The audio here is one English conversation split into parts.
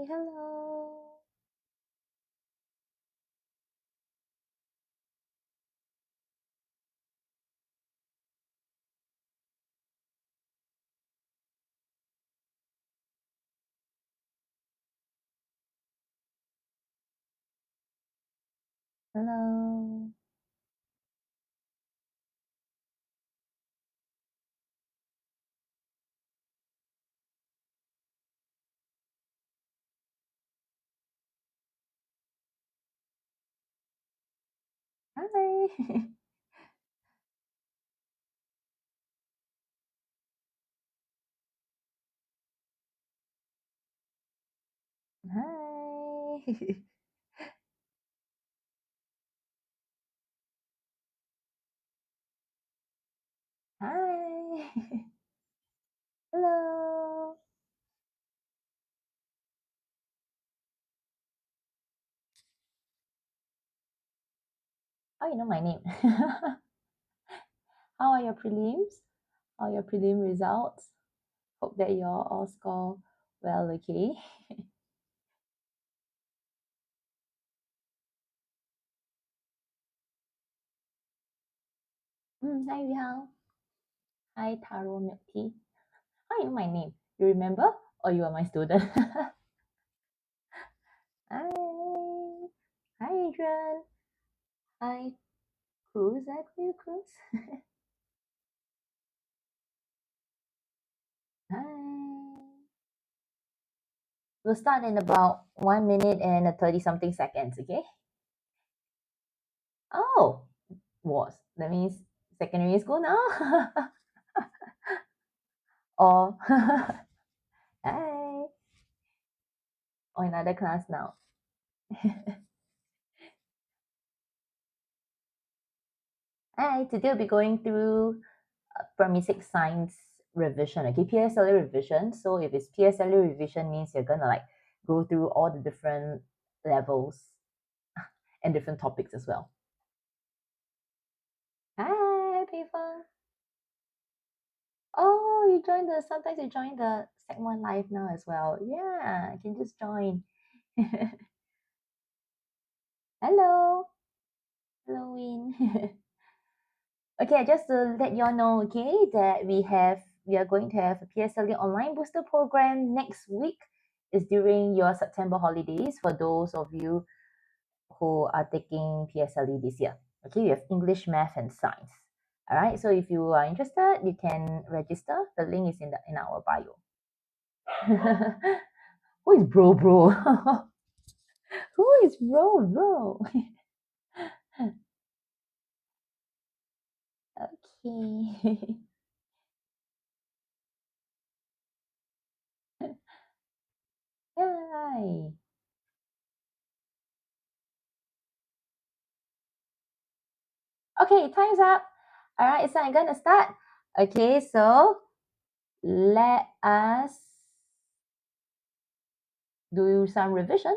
hello. Hello. Hi. Hi. Hi. Hello. Oh, you know my name. How are your prelims? How are your prelim results? Hope that you all score well, okay? Hi, Vihang. Hi, Taro Milk Tea. How you know my name? You remember? Or you are my student? Hi. Hi, Adrian. Hi, Cruz. I call you Cruz. Hi. We'll start in about 1 minute and 30 something seconds, okay? Oh, was. That means secondary school now? Or, hi. Or another class now. Hi, today we'll be going through primary 6 science revision, okay? PSLE revision. So if it's PSLE revision means you're gonna like go through all the different levels and different topics as well. Hi, people. Oh, sometimes you join the Sec 1 live now as well. Yeah, you can just join. Hello. Halloween. Okay, just to let you all know, okay, that we are going to have a PSLE online booster program next week. Is during your September holidays for those of you who are taking PSLE this year. Okay, you have English, Math, and Science. All right, so if you are interested, you can register. The link is in our bio. Who is bro? Who is bro? Okay. Hi. Okay, time's up. All right, so I'm gonna start. Okay, so let us do some revision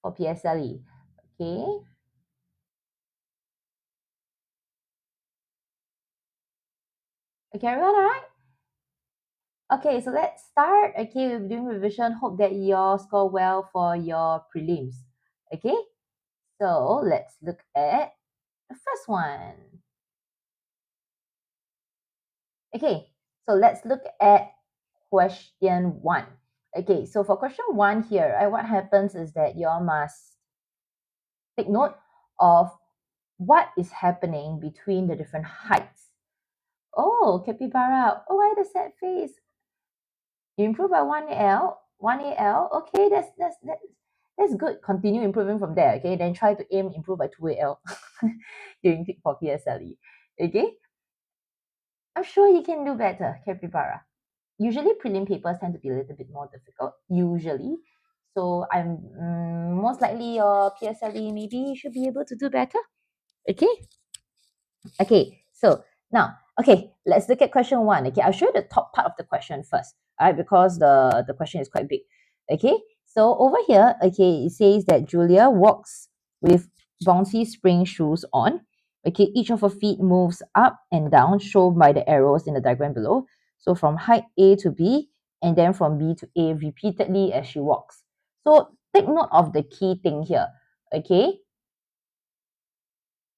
for PSLE. Okay. Okay, everyone, all right? Okay, so let's start. Okay, we're doing revision. Hope that you all score well for your prelims. Okay, so let's look at the first one. Okay, so let's look at question 1. Okay, so for question 1 here, what happens is that you all must take note of what is happening between the different heights. Oh, capybara. Oh, why the sad face? You improve by 1 AL. Okay, that's good. Continue improving from there. Okay, then try to improve by 2 AL during for PSLE. Okay, I'm sure you can do better, capybara. Usually, prelim papers tend to be a little bit more difficult. Usually, so I'm most likely your PSLE maybe you should be able to do better. Okay. Okay, so now, okay, let's look at question 1. Okay, I'll show you the top part of the question first, all right, because the question is quite big. Okay, so over here, okay, it says that Julia walks with bouncy spring shoes on. Okay, each of her feet moves up and down, shown by the arrows in the diagram below. So from height A to B, and then from B to A repeatedly as she walks. So take note of the key thing here, okay?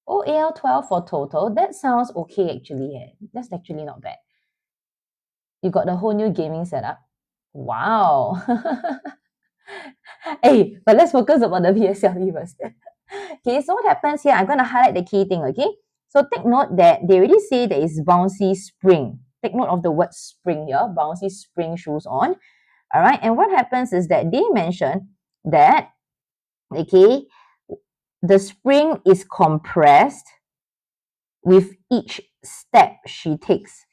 Oh, AL12 for total, that sounds okay actually. That's actually not bad. You got the whole new gaming setup. Wow. Hey, but let's focus about the PSLE first. Okay, so what happens here, I'm going to highlight the key thing, okay? So take note that they already say there is bouncy spring. Take note of the word spring here, bouncy spring shoes on. All right, and what happens is that they mention that, okay, the spring is compressed with each step she takes.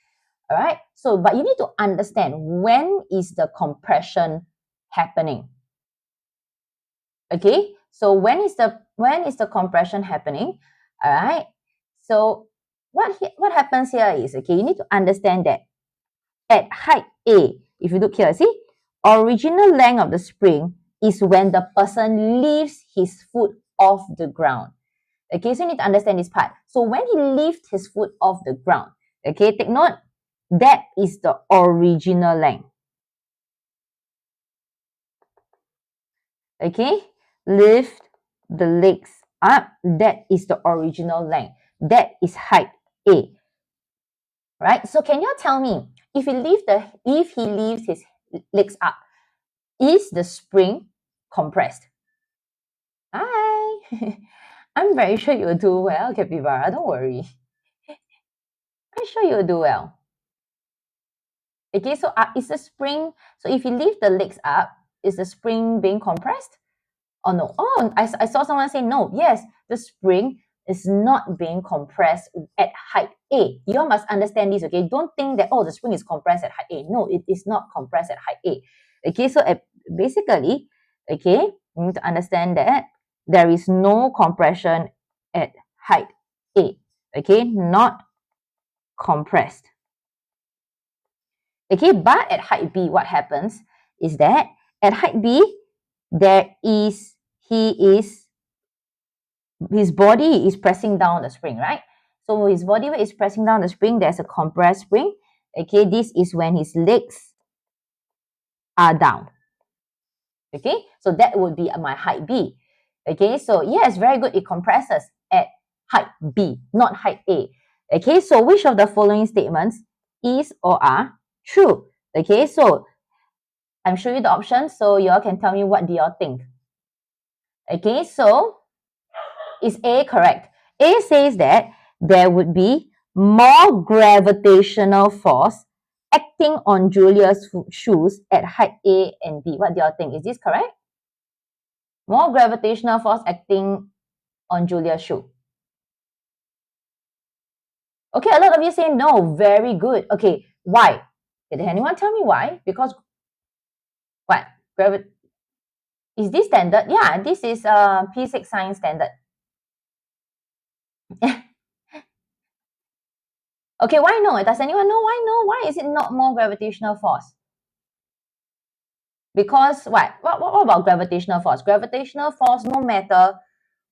All right, so but you need to understand when is the compression happening. Okay, so when is the compression happening? All right, so what happens here is, okay, you need to understand that at height A, if you look here, see, original length of the spring is when the person lifts his foot off the ground. Okay, so you need to understand this part. So when he lifts his foot off the ground, okay, take note, that is the original length. Okay, lift the legs up, that is the original length. That is height A. Right? So can you tell me, if he leaves his legs up, is the spring compressed? Hi. I'm very sure you'll do well, Capybara. Don't worry. I'm sure you'll do well. Okay, so is the spring, so if you leave the legs up, is the spring being compressed? Or no? Oh, I saw someone say no. Yes, the spring is not being compressed at height A. You all must understand this, okay? Don't think that, oh, the spring is compressed at height A. No, it is not compressed at height A. Okay, so basically, okay, you need to understand that there is no compression at height A. Okay, not compressed. Okay, but at height B, what happens is that at height B, his body is pressing down the spring, right? So his body weight is pressing down the spring. There's a compressed spring. Okay, this is when his legs are down. Okay, so that would be my height B. Okay, so yes, very good. It compresses at height B, not height A. Okay, so which of the following statements is or are true? Okay, so I'm showing you the options, so y'all can tell me what do y'all think. Okay, so is A correct? A says that there would be more gravitational force acting on Julia's shoes at height A and B. What do y'all think? Is this correct? More gravitational force acting on Julia's shoe. Okay, a lot of you say no. Very good. Okay, why? Did anyone tell me why? Because what? Is this standard? Yeah, this is P6 science standard. Okay, why no? Does anyone know why no? Why is it not more gravitational force? Because what? What about gravitational force? Gravitational force, no matter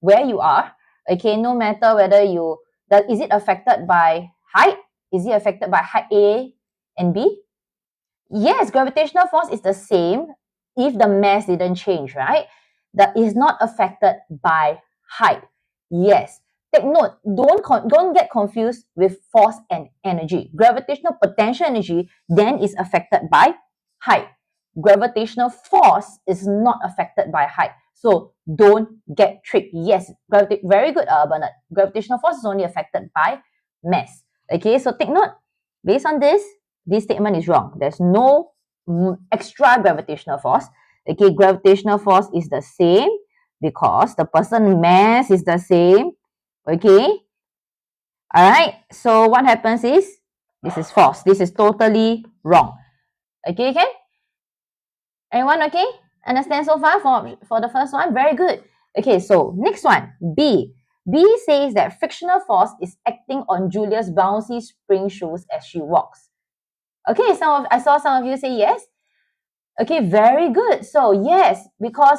where you are, okay, no matter whether is it affected by height? Is it affected by height A and B? Yes, gravitational force is the same if the mass didn't change, right? That is not affected by height. Yes. Take note, don't get confused with force and energy. Gravitational potential energy then is affected by height. Gravitational force is not affected by height. So don't get tricked. Yes, very good, Bernard. Gravitational force is only affected by mass. Okay, so take note, based on this statement is wrong. There's no extra gravitational force. Okay, gravitational force is the same because the person mass is the same. Okay, all right, so what happens is this is false. This is totally wrong. Okay, everyone okay? Understand so far for the first one? Very good. Okay, so next one, B. B says that frictional force is acting on Julia's bouncy spring shoes as she walks. Okay, I saw some of you say yes. Okay, very good. So yes, because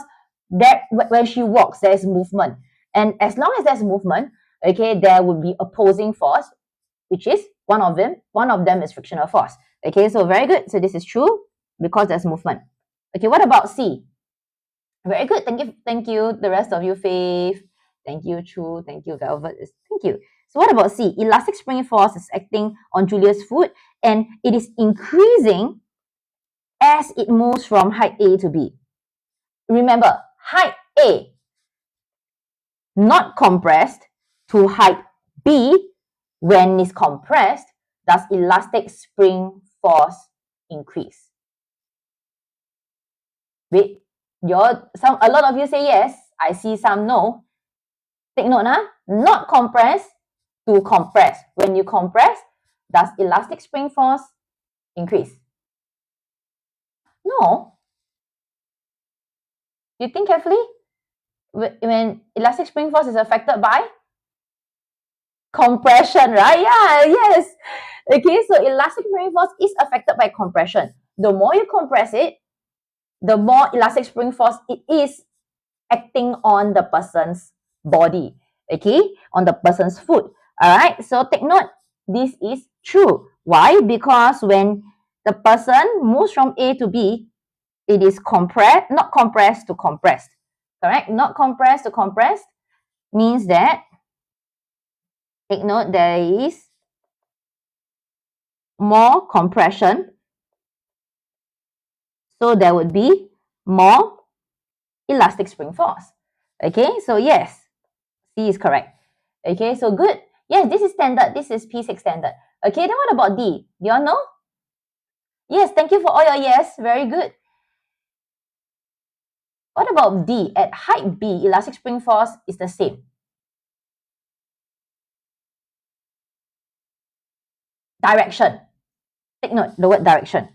when she walks, there's movement. And as long as there's movement, okay, there would be opposing force, which is one of them is frictional force. Okay, so very good. So this is true. because there's movement. Okay, what about C? Very good. Thank you. The rest of you, Faith. Thank you, Chu. Thank you, Velvet. Thank you. So what about C? Elastic spring force is acting on Julia's foot and it is increasing as it moves from height A to B. Remember, height A not compressed to height B when it's compressed, does elastic spring force increase? Wait, a lot of you say yes. I see some no. Take note, not compressed to compress. When you compress, does elastic spring force increase? No. You think carefully. When elastic spring force is affected by compression, right? Yeah, yes. Okay, so elastic spring force is affected by compression. The more you compress it, the more elastic spring force it is acting on the person's body, okay, on the person's foot. All right, so take note, this is true. Why? Because when the person moves from A to B, it is compressed, not compressed to compressed. Correct? Not compressed to compressed means that, take note, there is more compression. So there would be more elastic spring force. Okay, so yes, C is correct. Okay, so good. Yes, this is standard. This is P6 standard. Okay, then what about D? Do you all know? Yes, thank you for all your yes. Very good. What about D? At height B, elastic spring force is the same. Direction. Take note, the word direction.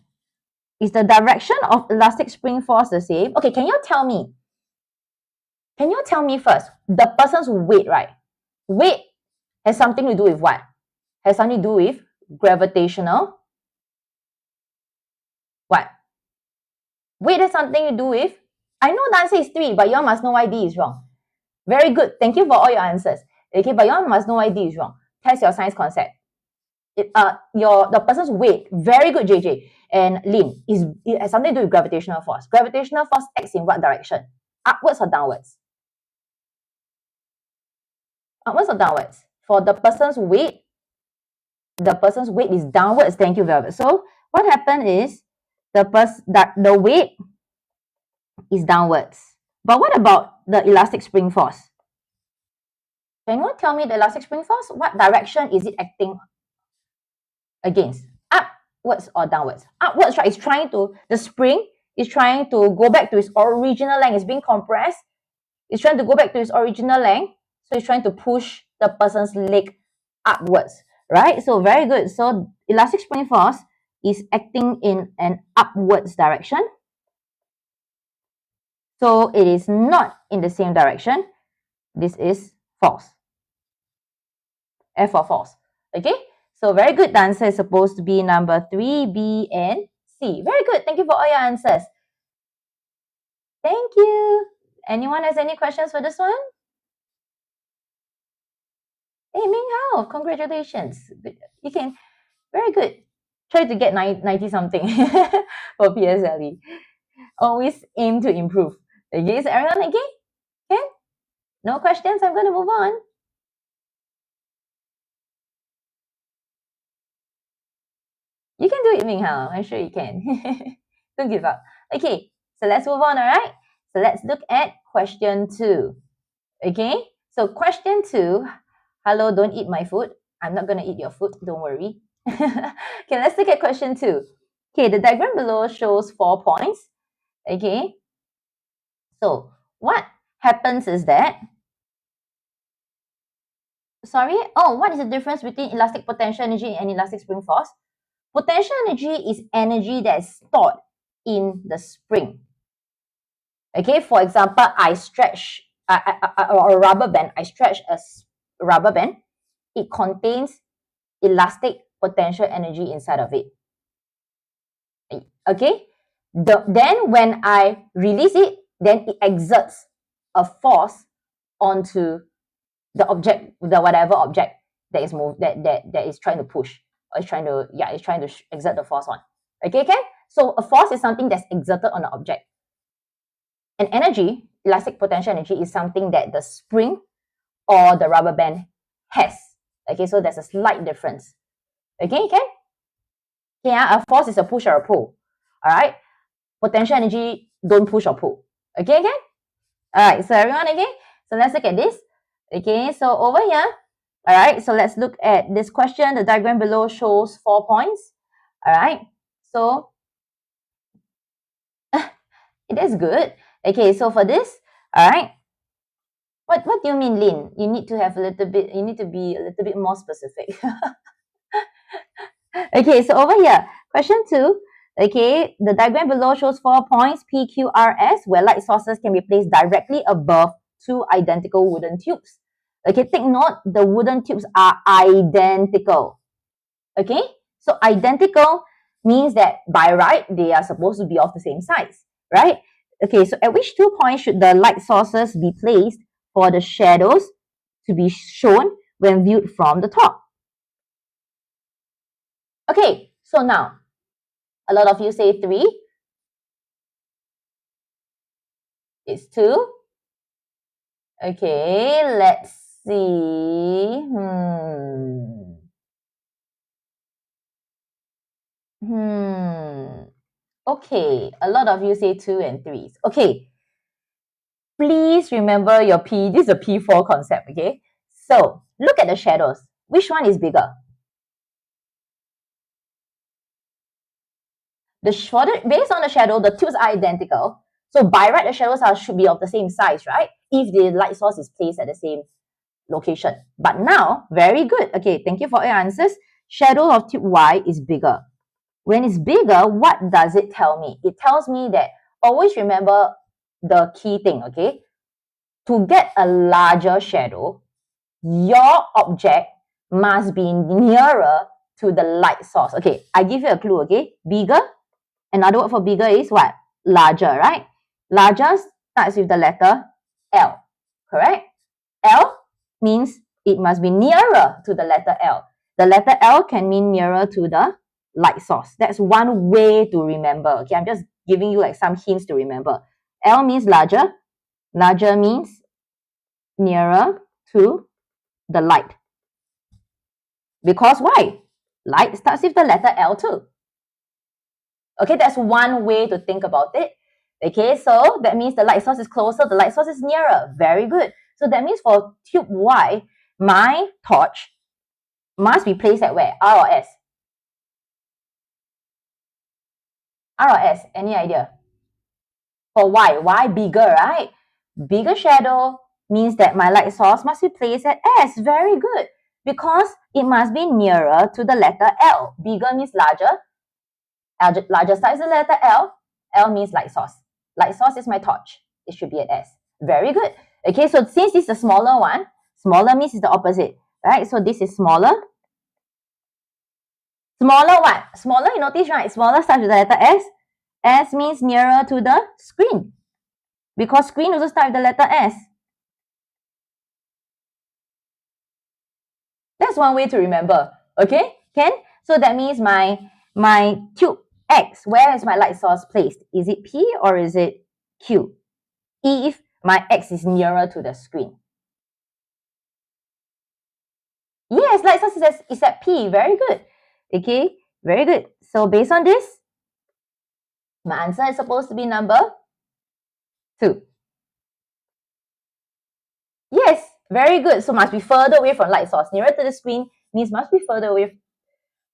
Is the direction of elastic spring force the same? Okay, can you tell me? Can you tell me first, the person's weight, right? Weight has something to do with what? Has something to do with gravitational. What? Weight has something to do with, I know the answer is 3, but you all must know why D is wrong. Very good. Thank you for all your answers. Okay, but you all must know why D is wrong. Test your science concept. The person's weight, very good, JJ and Lin, it has something to do with gravitational force. Gravitational force acts in what direction? Upwards or downwards? Upwards or downwards? For the person's weight is downwards. Thank you, Velvet. So what happened is the weight is downwards. But what about the elastic spring force? Can anyone tell me the elastic spring force? What direction is it acting against? Upwards or downwards? Upwards, right? The spring is trying to go back to its original length. It's being compressed. It's trying to go back to its original length. So it's trying to push the person's leg upwards, right? So very good. So elastic spring force is acting in an upwards direction. So it is not in the same direction. This is false. F for false. Okay? So very good. The answer is supposed to be number 3, B, and C. Very good. Thank you for all your answers. Thank you. Anyone has any questions for this one? Hey, Ming Hao, congratulations. You can, very good. Try to get 90 something for PSLE. Always aim to improve. Okay, is everyone okay? Okay? No questions? I'm going to move on. You can do it, Ming Hao. I'm sure you can. Don't give up. Okay, so let's move on, all right? So let's look at question 2. Okay, so question 2. Hello, don't eat my food. I'm not going to eat your food. Don't worry. Okay, let's look at question 2. Okay, the diagram below shows 4 points. Okay, so what happens is that, what is the difference between elastic potential energy and elastic spring force? Potential energy is energy that is stored in the spring. Okay, for example, I stretch a rubber band. I stretch a rubber band. It contains elastic potential energy inside of it. Okay, then when I release it, then it exerts a force onto the object, whatever object that is moved, that is trying to push, or is trying to exert the force on. Okay, So a force is something that's exerted on an object. And energy, elastic potential energy, is something that the spring or the rubber band has. Okay, so there's a slight difference. Okay, can? Okay, a force is a push or a pull. All right. Potential energy, don't push or pull. Okay, can? All right, so everyone, okay? So let's look at this. Okay, so over here, all right, so let's look at this question. The diagram below shows 4 points. All right, so it is good. Okay, so for this, all right, what do you mean, Lin? You need to have a little bit, you need to be a little bit more specific. Okay, so over here, question 2. Okay, the diagram below shows 4 points, P, Q, R, S, where light sources can be placed directly above 2 identical wooden tubes. Okay, take note, the wooden tubes are identical. Okay, so identical means that by right, they are supposed to be of the same size, right? Okay, so at which 2 points should the light sources be placed for the shadows to be shown when viewed from the top? Okay, so now, a lot of you say 3. It's 2. Okay, let's see. Okay, a lot of you say 2 and 3. Okay, please remember your P. This is a P4 concept, okay? So, look at the shadows. Which one is bigger? Based on the shadow, the tubes are identical. So by right, the shadows should be of the same size, right? If the light source is placed at the same location. But now, very good. Okay, thank you for your answers. Shadow of tube Y is bigger. When it's bigger, what does it tell me? It tells me that always remember the key thing, okay? To get a larger shadow, your object must be nearer to the light source. Okay, I give you a clue, okay? Bigger. Another word for bigger is what? Larger, right? Larger starts with the letter L, correct? L means it must be nearer to the letter L. The letter L can mean nearer to the light source. That's one way to remember. Okay, I'm just giving you like some hints to remember. L means larger. Larger means nearer to the light. Because why? Light starts with the letter L too. Okay, that's one way to think about it. Okay, so that means the light source is closer, the light source is nearer. Very good. So that means for tube Y, my torch must be placed at where? R or S? R or S? Any idea? For Y, Y bigger, right? Bigger shadow means that my light source must be placed at S. Very good. Because it must be nearer to the letter L. Bigger means larger. Larger size the letter L. L means light source. Light source is my torch. It should be at S. Very good. Okay, so since this is a smaller one, smaller means it's the opposite, right? So this is smaller. Smaller what? Smaller, you notice, right? Smaller starts with the letter S. S means nearer to the screen. Because screen also starts with the letter S. That's one way to remember. Okay, Ken? So that means my tube X, where is my light source placed? Is it P or is it Q? If my X is nearer to the screen. Yes, light source is at P. Very good. Okay, very good. So based on this, my answer is supposed to be number 2. Yes, very good. So must be further away from light source. Nearer to the screen means must be further away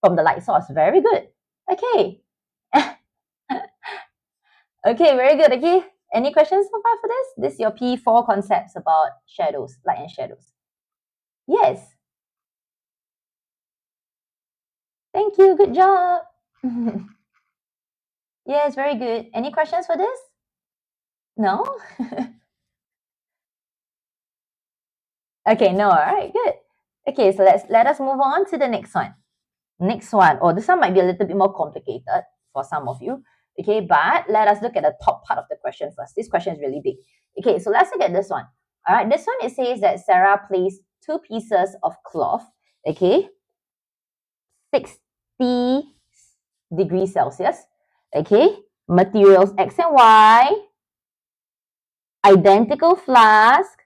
from the light source. Very good. Okay. Okay, very good. Okay. Any questions so far for this? This is your P4 concepts about shadows, light and shadows. Yes. Thank you. Good job. Yes, very good. Any questions for this? No? Okay, no. All right, good. Okay, so let us move on to the next one. Next one. Oh, this one might be a little bit more complicated for some of you. Okay, but let us look at the top part of the question first. This question is really big. Okay, so let's look at this one. All right, this one, it says that Sarah placed 2 pieces of cloth, okay, 60 degrees Celsius, Okay, materials X and Y, identical flask,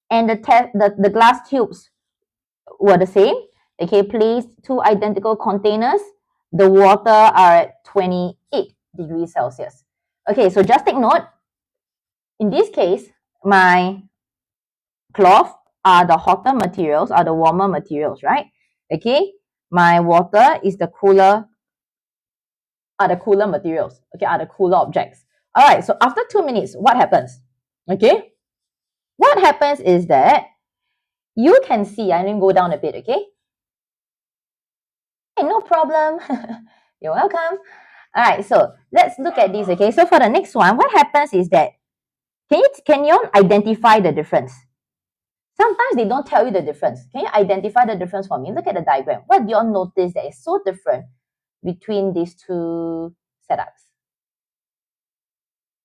and the glass tubes were the same. Okay, place two identical containers. The water are at 28 degrees Celsius. Okay, so just take note. In this case, my cloth are the hotter materials, are the warmer materials, right? Okay, my water is the cooler, are the cooler materials. Okay, are the cooler objects. All right, so after 2 minutes, what happens? Okay, what happens is that you can see, I didn't go down a bit, okay? Hey, no problem. You're welcome. All right, so let's look at this, okay? So for the next one, what happens is that, can you identify the difference? Sometimes they don't tell you the difference. Can you identify the difference for me? Look at the diagram. What do you all notice that is so different between these two setups?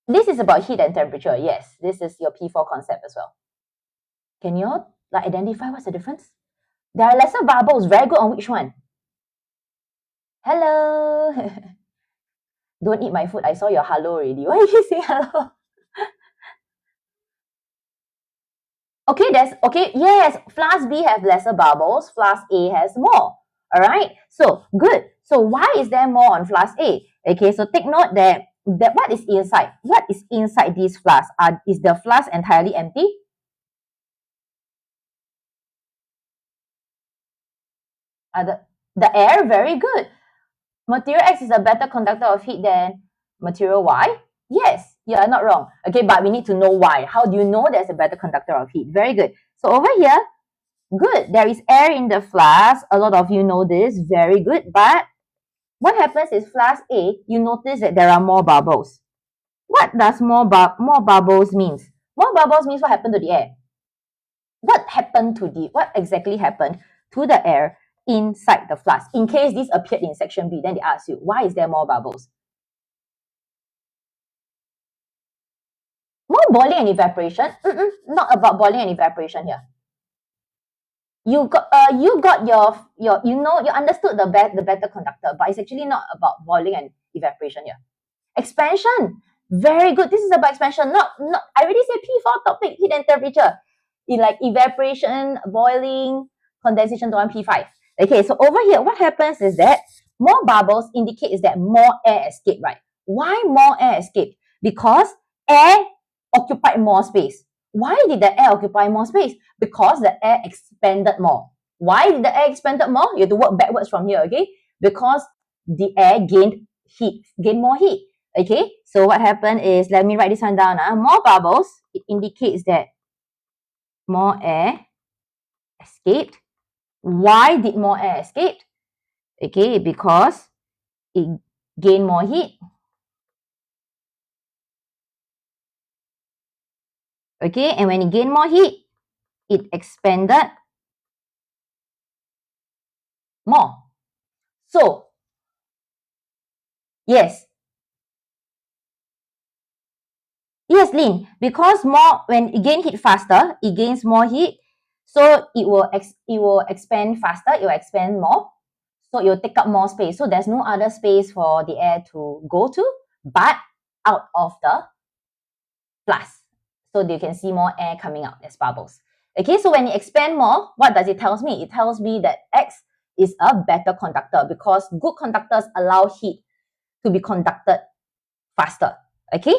This is about heat and temperature. Yes, this is your P4 concept as well. Can you all identify what's the difference? There are lesser bubbles. Very good on which one? Hello. Don't eat my food. I saw your hello already. Why did you say hello? Okay, yes, flask B has lesser bubbles, flask A has more. All right, so good. So why is there more on flask A? Okay, so take note that what is inside? What is inside these flasks? Is the flask entirely empty? The air, very good. Material X is a better conductor of heat than material Y? Yes, you are not wrong. Okay, but we need to know why. How do you know there's a better conductor of heat? Very good. So over here, good. There is air in the flask. A lot of you know this. Very good. But what happens is flask A, you notice that there are more bubbles. What does more bubbles means? More bubbles means what happened to the air? What exactly happened to the air inside the flask? In case this appeared in section B, then they ask you, why is there more bubbles? More boiling and evaporation? Not about boiling and evaporation here. You got your you understood the better conductor, but it's actually not about boiling and evaporation here. Expansion, very good. This is about expansion. Not I already said P4 topic, heat and temperature. In like evaporation, boiling, condensation, to one P5. Okay, so over here, what happens is that more bubbles indicates that more air escape, right? Why more air escape? Because air occupied more space. Why did the air occupy more space? Because the air expanded more. Why did the air expanded more? You have to work backwards from here, okay? Because the air gained more heat. Okay, so what happened is, let me write this one down. More bubbles, it indicates that more air escaped. Why did more air escape? Okay, because it gained more heat. Okay, and when it gained more heat, it expanded more. So, yes, Lynn, because when it gains heat faster, it gains more heat, so it will expand faster, it will expand more, so it will take up more space. So there's no other space for the air to go to, but out of the flask. So you can see more air coming out as bubbles. Okay, so when it expand more, what does it tell me? It tells me that X is a better conductor because good conductors allow heat to be conducted faster. Okay,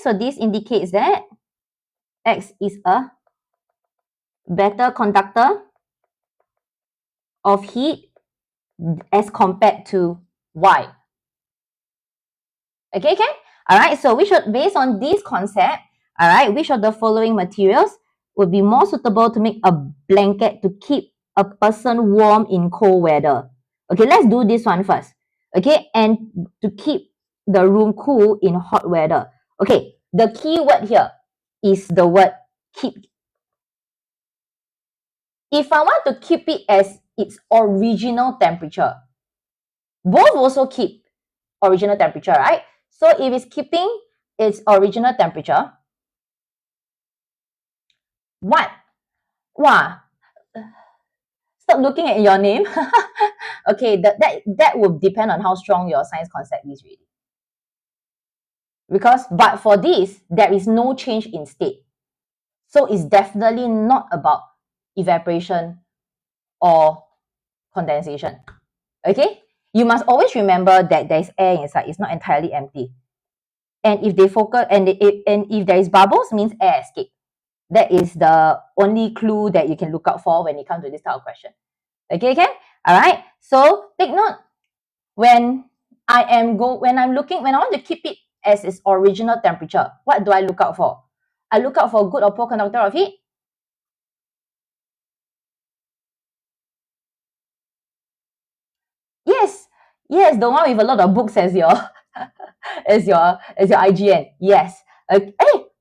so this indicates that X is a better conductor of heat as compared to Y. Okay, all right, so based on this concept, all right, which of the following materials would be more suitable to make a blanket to keep a person warm in cold weather? Okay, let's do this one first. Okay, and to keep the room cool in hot weather. Okay, the key word here is the word keep. If I want to keep it as its original temperature, both also keep original temperature, right? So if it's keeping its original temperature, what? Wow. Stop looking at your name. Okay, that will depend on how strong your science concept is really. but for this, there is no change in state. So it's definitely not about evaporation or condensation. Okay? You must always remember that there's air inside. It's not entirely empty. And if they focus and if there is bubbles, means air escape. That is the only clue that you can look out for when it comes to this type of question. Okay, Ken? All right. So take note when I'm looking, when I want to keep it as its original temperature, what do I look out for? I look out for good or poor conductor of heat. Yes, yes, the one with a lot of books as your as your IGN. Yes. Hey,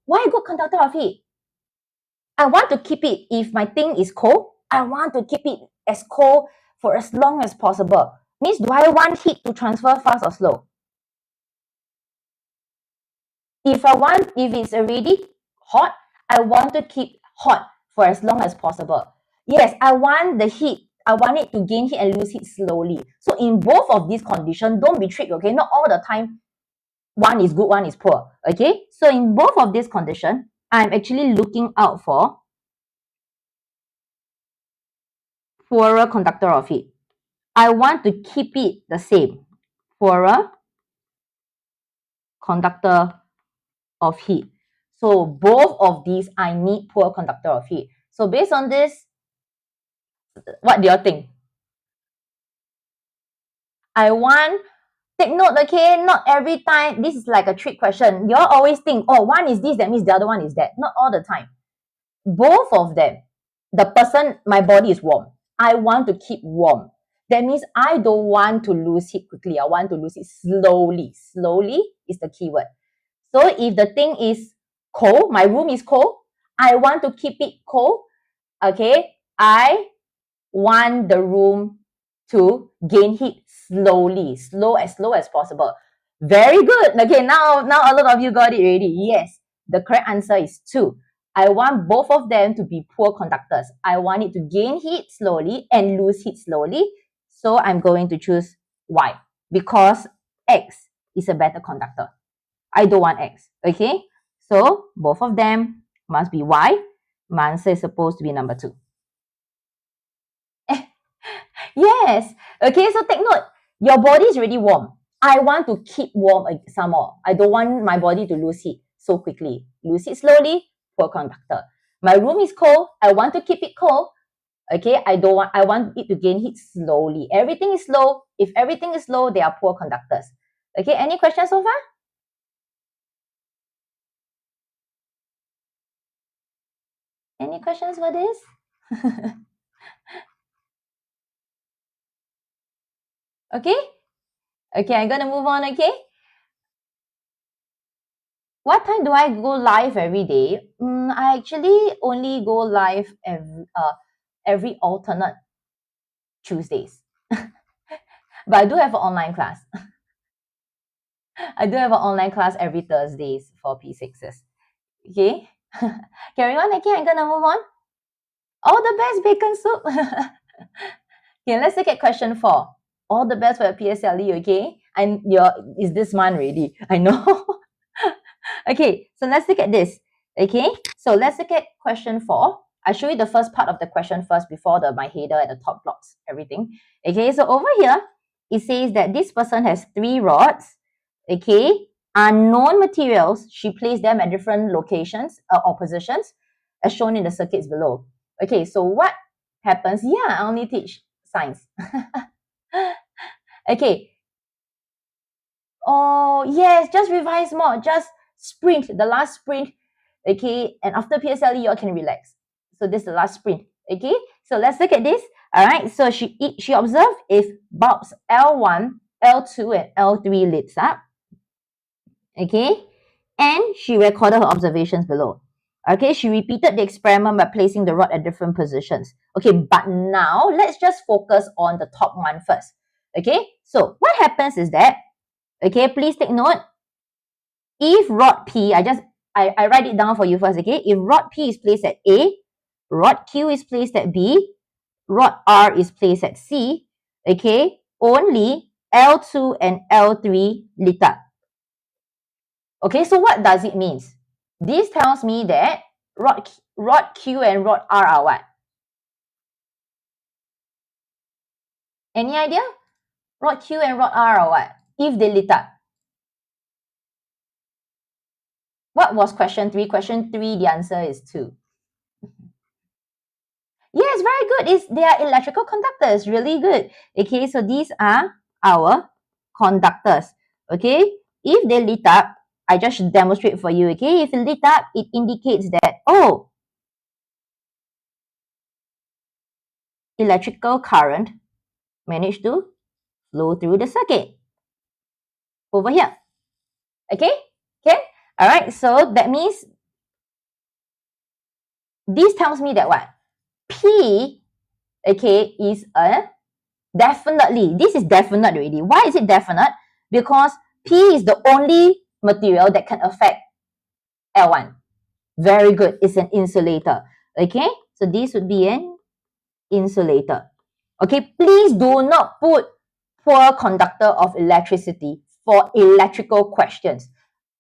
why good conductor of heat? I want to keep it, if my thing is cold, I want to keep it as cold for as long as possible. Means, do I want heat to transfer fast or slow? If it's already hot, I want to keep hot for as long as possible. Yes, I want it to gain heat and lose heat slowly. So in both of these conditions, don't be tricked, okay? Not all the time one is good, one is poor, okay? So in both of these conditions, I'm actually looking out for poorer conductor of heat. I want to keep it the same, poorer conductor of heat. So both of these, I need poor conductor of heat. So based on this, what do you think? Take note, okay? Not every time, this is like a trick question. You all always think, oh, one is this, that means the other one is that. Not all the time. Both of them, my body is warm. I want to keep warm. That means I don't want to lose heat quickly. I want to lose it slowly. Slowly is the key word. So if the thing is cold, my room is cold, I want to keep it cold. Okay, I want the room to gain heat slowly, slow as possible. Very good. Okay, now a lot of you got it already. Yes, the correct answer is 2. I want both of them to be poor conductors. I want it to gain heat slowly and lose heat slowly. So I'm going to choose Y because X is a better conductor. I don't want X. Okay, so both of them must be Y. My answer is supposed to be number 2. Yes. Okay, so take note. Your body is already warm. I want to keep warm some more. I don't want my body to lose heat so quickly. Lose it slowly, poor conductor. My room is cold. I want to keep it cold. Okay, I want it to gain heat slowly. Everything is slow. If everything is slow, they are poor conductors. Okay, any questions so far? Any questions for this? Okay? Okay, I'm gonna move on, okay? What time do I go live every day? I actually only go live every alternate Tuesdays. But I do have an online class. I do have an online class every Thursdays for P6s. Okay? Carry on, okay, I'm gonna move on. All the best, bacon soup. Okay, let's look at question 4. All the best for your PSLE, okay? And is this month ready? I know. Okay, so let's look at this. Okay, so let's look at question 4. I'll show you the first part of the question first before my header at the top blocks, everything. Okay, so over here, it says that this person has 3 rods. Okay, unknown materials. She placed them at different locations or positions as shown in the circuits below. Okay, so what happens? Yeah, I only teach science. Okay. Oh, yes, just revise more. Just sprint, the last sprint. Okay, and after PSLE, you all can relax. So this is the last sprint. Okay, so let's look at this. All right, so she observed if bulbs L1, L2, and L3 lights up. Okay, and she recorded her observations below. Okay, she repeated the experiment by placing the rod at different positions. Okay, but now let's just focus on the top one first. Okay, so what happens is that, okay, please take note, if rod P, I write it down for you first, okay? If rod P is placed at A, rod Q is placed at B, rod R is placed at C, okay? Only L2 and L3 lit up. Okay, so what does it mean? This tells me that rod Q and rod R are what? Any idea? Rod Q and rod R are what? If they lit up. What was question 3? Question 3, the answer is 2. Yes, very good. They are electrical conductors. Really good. Okay, so these are our conductors. Okay, if they lit up, I just demonstrate for you. Okay, if it lit up, it indicates that, oh, electrical current managed to flow through the circuit over here. Okay, okay, all right. So that means this tells me that what? P, okay, is a definitely. This is definite already. Why is it definite? Because P is the only material that can affect L1. Very good. It's an insulator. Okay, so this would be an insulator. Okay, please do not put poor conductor of electricity for electrical questions.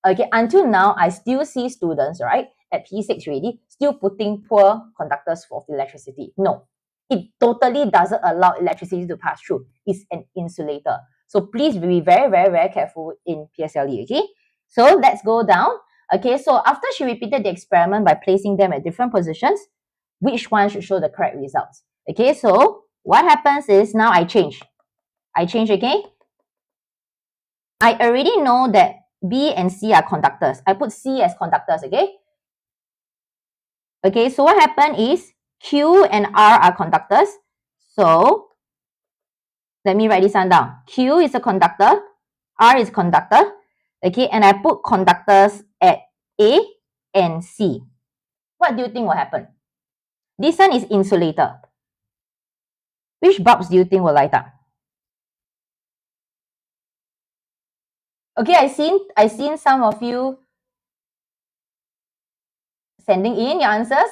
Okay, until now, I still see students, right, at P6 already, still putting poor conductors for electricity. No, it totally doesn't allow electricity to pass through. It's an insulator. So please be very, very, very careful in PSLE, okay? So let's go down. Okay, so after she repeated the experiment by placing them at different positions, which one should show the correct results? Okay, so what happens is now I change. Okay? I already know that B and C are conductors. I put C as conductors, okay? Okay, so what happened is Q and R are conductors. So let me write this one down. Q is a conductor, R is conductor, okay? And I put conductors at A and C. What do you think will happen? This one is insulator. Which bulbs do you think will light up? Okay, I seen some of you sending in your answers.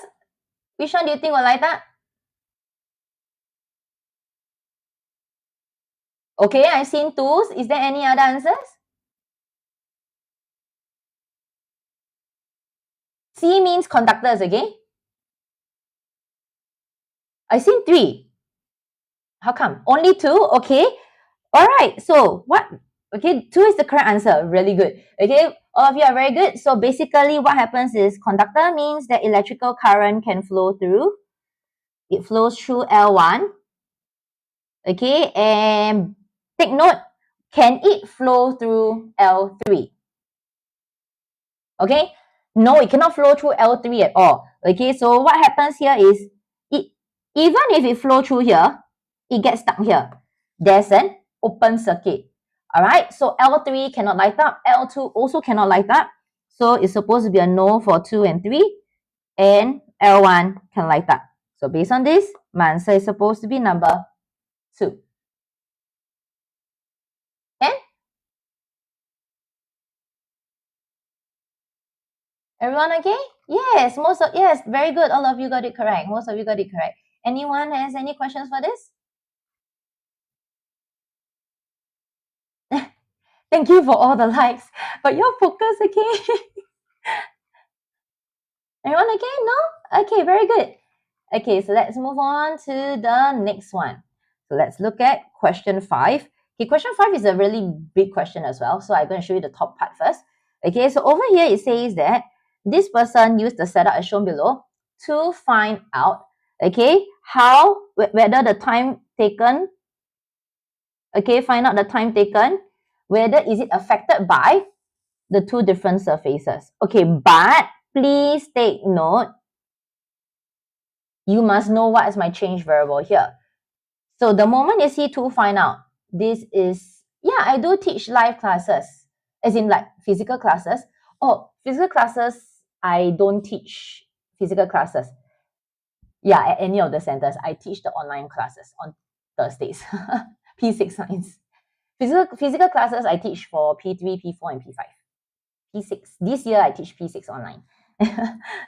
Which one do you think will light up? Okay, I've seen 2s. Is there any other answers? C means conductors, okay? I've seen 3. How come? Only 2? Okay. All right. So what? Okay, 2 is the correct answer. Really good. Okay, all of you are very good. So basically what happens is conductor means that electrical current can flow through. It flows through L1. Okay, and take note, can it flow through L3? Okay, no, it cannot flow through L3 at all. Okay, so what happens here is, even if it flow through here, it gets stuck here. There's an open circuit. All right, so L3 cannot light up, L2 also cannot light up. So it's supposed to be a no for 2 and 3, and L1 can light up. So based on this, my answer is supposed to be number 2. Okay? Everyone okay? Yes, yes, very good. All of you got it correct. Most of you got it correct. Anyone has any questions for this? Thank you for all the likes. But your focus, okay? Everyone okay? No? Okay, very good. Okay, so let's move on to the next one. So let's look at question 5. Okay, question 5 is a really big question as well. So I'm going to show you the top part first. Okay, so over here it says that this person used the setup as shown below to find out, okay, whether the time taken, okay, find out the time taken, whether is it affected by the 2 different surfaces. Okay, but please take note, you must know what is my change variable here. So the moment you see 2 find out, this is, yeah, I do teach live classes, as in like physical classes. Oh, physical classes, I don't teach physical classes. Yeah, at any of the centers, I teach the online classes on Thursdays. P6 science. Physical classes, I teach for P3, P4, and P5. P6. This year, I teach P6 online.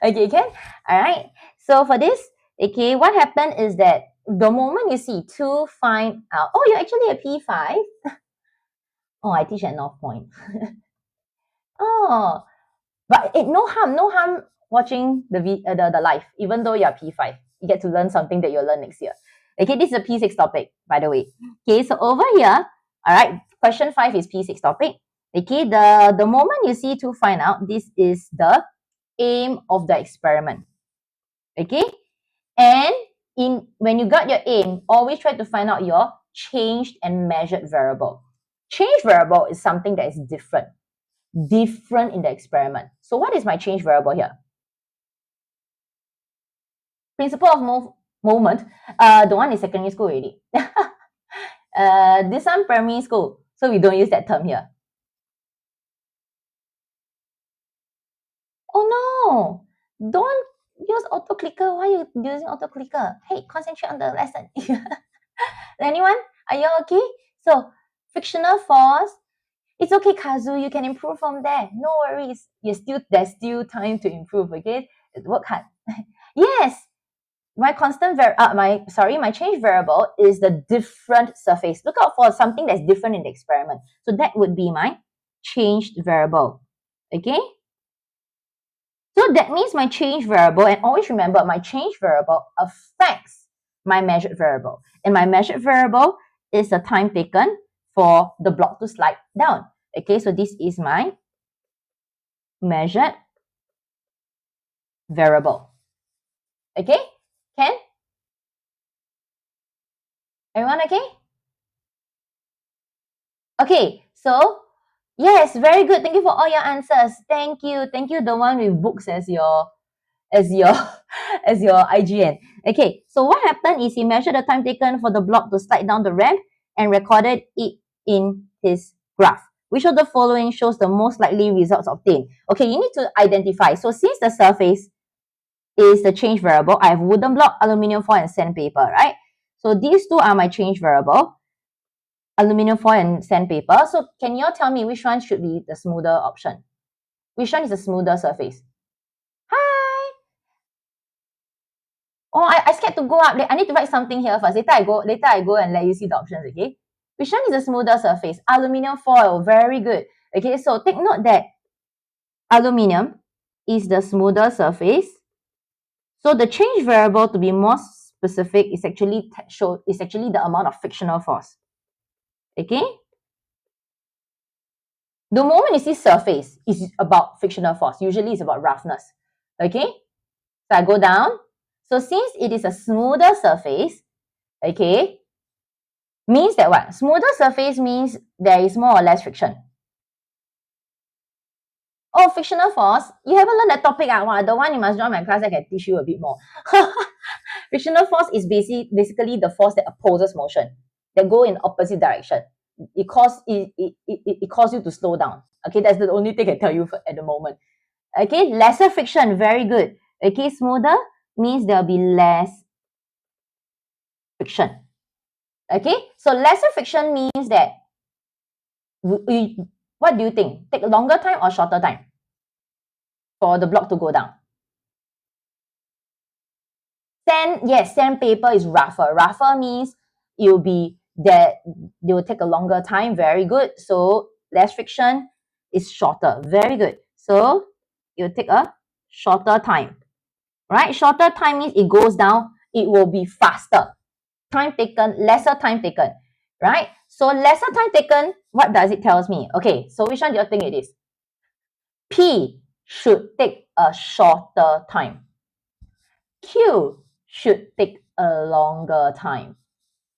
Okay, can? All right. So for this, okay, what happened is that the moment you see 2 find out, oh, you're actually a P5. Oh, I teach at North Point. Oh, but no harm watching the live, even though you're P5. You get to learn something that you'll learn next year. Okay, this is a P6 topic, by the way. Okay, so over here, all right, question 5 is P6 topic. Okay, the moment you see to find out, this is the aim of the experiment. Okay, and when you got your aim, always try to find out your changed and measured variable. Changed variable is something that is different in the experiment. So what is my change variable here? Principle of moment. The one is secondary school already. This one primary school. So we don't use that term here. Oh no! Don't use auto clicker. Why are you using auto clicker? Hey, concentrate on the lesson. Anyone? Are you okay? So frictional force. It's okay, Kazu. You can improve from there. No worries. There's still time to improve. Okay, work hard. Yes. My my change variable is the different surface. Look out for something that's different in the experiment. So that would be my changed variable. Okay. So that means my change variable, and always remember my change variable affects my measured variable. And my measured variable is the time taken for the block to slide down. Okay, so this is my measured variable. Okay, Ken? Everyone okay? Okay, so yes, very good. Thank you for all your answers. Thank you. Thank you, the one with books as your as your IGN. Okay, so what happened is he measured the time taken for the block to slide down the ramp and recorded it in his graph. Which of the following shows the most likely results obtained? Okay, you need to identify. So since the surface is the change variable, I have wooden block, aluminium foil, and sandpaper, right? So these two are my change variable, aluminium foil and sandpaper. So can you all tell me which one should be the smoother option? Which one is the smoother surface? Hi. Oh, I scared to go up. I need to write something here first. Later I go and let you see the options, okay? Which one is the smoother surface? Aluminium foil. Very good. Okay, so take note that aluminium is the smoother surface. So the change variable, to be more specific, is actually the amount of frictional force. Okay? The moment you see surface is about frictional force. Usually it's about roughness. Okay? So I go down. So since it is a smoother surface, okay, means that what? Smoother surface means there is more or less friction. Oh, frictional force. You haven't learned that topic. The one you must join my class, I can teach you a bit more. Frictional force is basically the force that opposes motion, that go in opposite direction. It causes you to slow down. Okay, that's the only thing I can tell you at the moment. Okay, lesser friction, very good. Okay, smoother means there'll be less friction. Okay, so lesser friction means that what do you think? Take a longer time or shorter time for the block to go down? Yes, sandpaper is rougher. Rougher means it will take a longer time. Very good. So less friction is shorter. Very good. So it will take a shorter time. Right? Shorter time means it goes down. It will be faster. Time taken, lesser time taken. Right? So lesser time taken, what does it tell me? Okay, so which one do you think it is? P should take a shorter time. Q should take a longer time.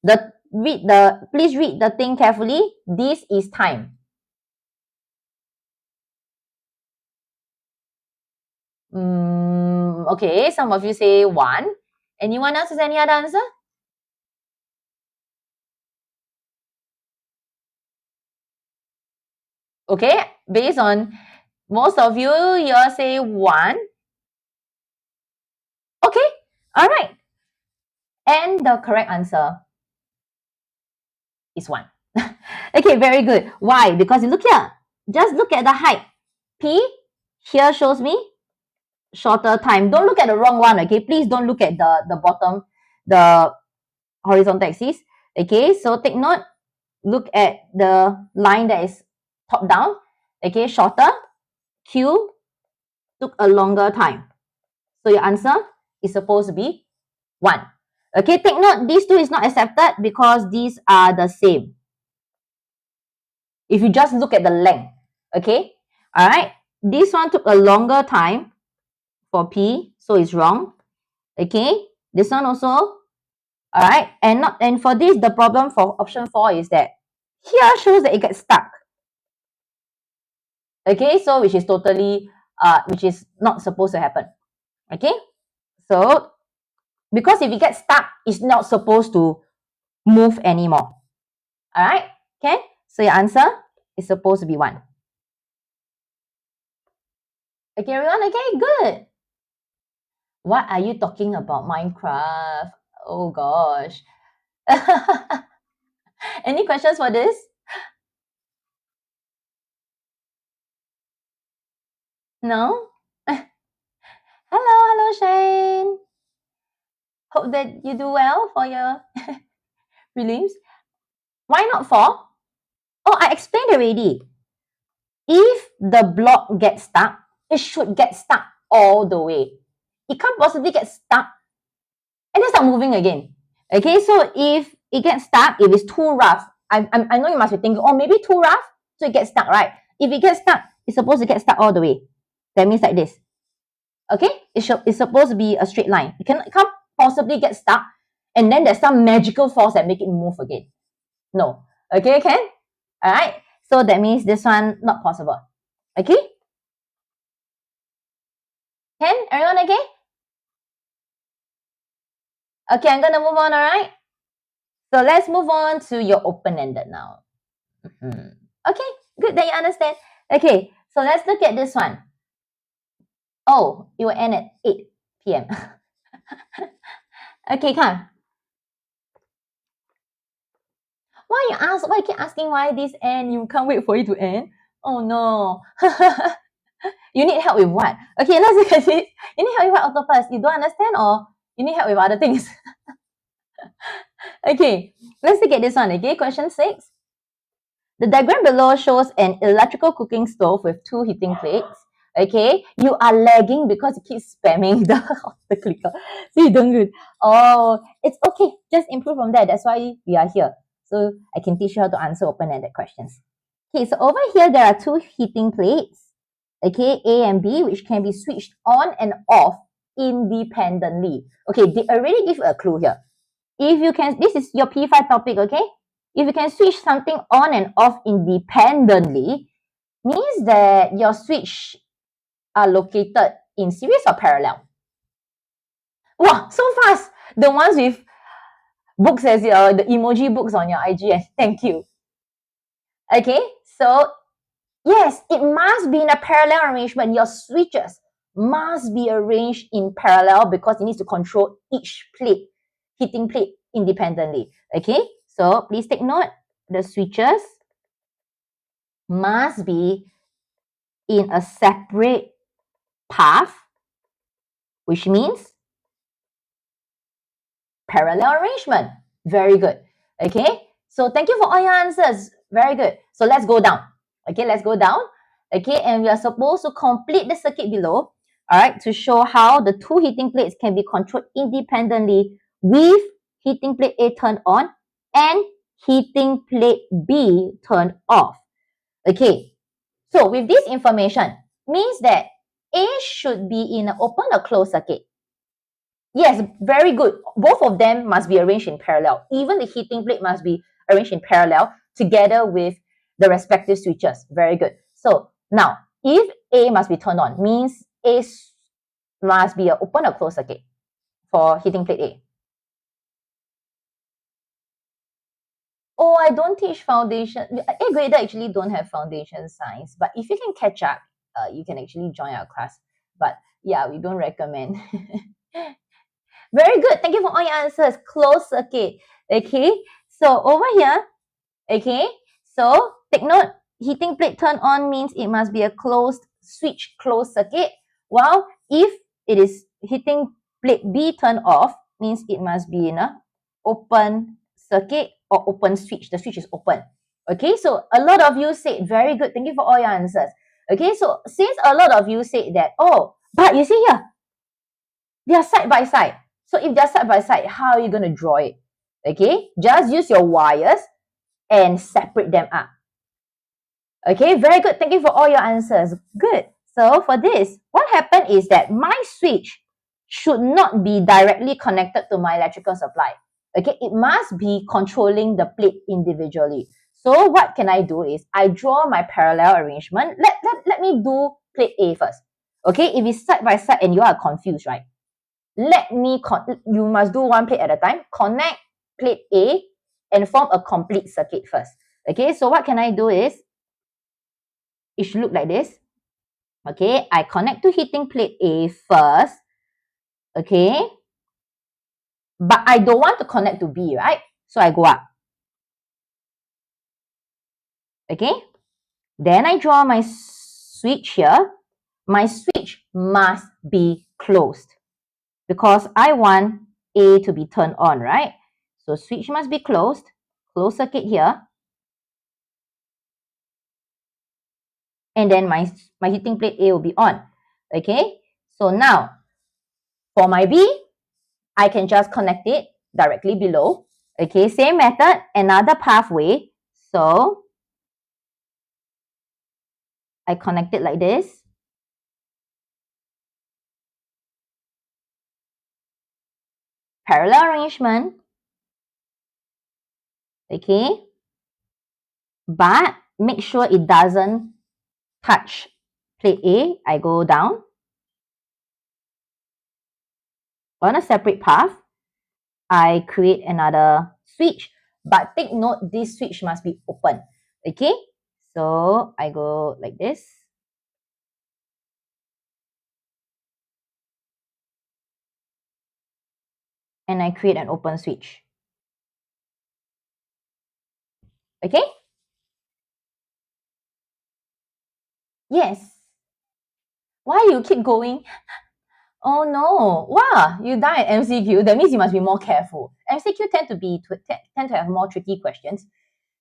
Please read the thing carefully. This is time. Okay, some of you say 1. Anyone else has any other answer? Okay, based on most of you, you all say 1. Okay, all right. And the correct answer is 1. Okay, very good. Why? Because you look here. Just look at the height. P here shows me shorter time. Don't look at the wrong one, okay? Please don't look at the bottom, the horizontal axis. Okay, so take note. Look at the line that is top down. Okay, shorter. Q took a longer time. So your answer is supposed to be 1. Okay, take note, these two is not accepted because these are the same. If you just look at the length, okay? All right, this one took a longer time for P, so it's wrong. Okay, this one also. All right, and for this, the problem for option 4 is that here shows that it gets stuck. Okay, so which is totally, which is not supposed to happen. Okay, so because if it gets stuck, it's not supposed to move anymore. All right, okay, so your answer is supposed to be 1. Okay, everyone, okay, good. What are you talking about, Minecraft? Oh gosh. Any questions for this? No? Hello, Shane. Hope that you do well for your prelims. Why not 4? Oh, I explained already. If the block gets stuck, it should get stuck all the way. It can't possibly get stuck and then start moving again. Okay, so if it gets stuck, if it's too rough, I know you must be thinking, oh, maybe too rough, so it gets stuck, right? If it gets stuck, it's supposed to get stuck all the way. That means like this. Okay, it's supposed to be a straight line. It can't possibly get stuck, and then there's some magical force that make it move again. No. Okay, Ken? All right. So that means this one not possible. Okay? Ken, everyone okay? Okay, I'm gonna move on, all right? So let's move on to your open-ended now. Okay, good that you understand. Okay, so let's look at this one. Oh, it will end at 8 p.m. Okay, come. Why you keep asking why this end? You can't wait for it to end? Oh no. You need help with what? Okay, let's look at it. You need help with what, Octopus? You don't understand or you need help with other things? Okay, let's look at this one. Okay, question 6. The diagram below shows an electrical cooking stove with 2 heating plates. Okay, you are lagging because you keep spamming the clicker. So you don't good. Oh, it's okay. Just improve from there. That's why we are here. So I can teach you how to answer open-ended questions. Okay, so over here, there are 2 heating plates. Okay, A and B, which can be switched on and off independently. Okay, they already give a clue here. If you can, this is your P5 topic, okay? If you can switch something on and off independently, means that your switch are located in series or parallel. Wow, so fast! The ones with books as the emoji books on your IG. Thank you. Okay, so yes, it must be in a parallel arrangement. Your switches must be arranged in parallel because it needs to control each plate, heating plate independently. Okay, so please take note, the switches must be in a separate path, which means parallel arrangement. Very good. Okay, so thank you for all your answers. Very good. So let's go down. Okay, let's go down. Okay, and we are supposed to complete the circuit below, all right, to show how the 2 heating plates can be controlled independently with heating plate A turned on and heating plate B turned off. Okay, so with this information, means that A should be in an open or closed circuit. Yes, very good. Both of them must be arranged in parallel. Even the heating plate must be arranged in parallel together with the respective switches. Very good. So now, if A must be turned on, means A must be an open or closed circuit for heating plate A. Oh, I don't teach foundation. AGrader actually don't have foundation science, but if you can catch up, you can actually join our class. But yeah, we don't recommend. Very good. Thank you for all your answers. Closed circuit. Okay. So over here, okay. So take note, heating plate turn on means it must be a closed switch closed circuit. While if it is heating plate B turn off, means it must be in a open circuit or open switch. The switch is open. Okay. So a lot of you said very good. Thank you for all your answers. Okay, so since a lot of you said that, oh, but you see here, they are side by side. So if they're side by side, how are you going to draw it? Okay, just use your wires and separate them up. Okay, very good. Thank you for all your answers. Good. So for this, what happened is that my switch should not be directly connected to my electrical supply. Okay, it must be controlling the plate individually. So what can I do is I draw my parallel arrangement. Let me do plate A first. Okay, if it's side by side and you are confused, right? You must do one plate at a time. Connect plate A and form a complete circuit first. Okay, so what can I do is, it should look like this. Okay, I connect to heating plate A first. Okay, but I don't want to connect to B, right? So I go up. Okay, then I draw my switch here. My switch must be closed because I want A to be turned on, right? So switch must be closed. Close circuit here. And then my heating plate A will be on. Okay, so now for my B, I can just connect it directly below. Okay, same method, another pathway. So I connect it like this. Parallel arrangement. Okay, but make sure it doesn't touch plate A. I go down on a separate path. I create another switch, but take note, this switch must be open. Okay, so I go like this. And I create an open switch. Okay? Yes. Why you keep going? Oh no. Wow, you die at MCQ. That means you must be more careful. MCQ tend to have more tricky questions.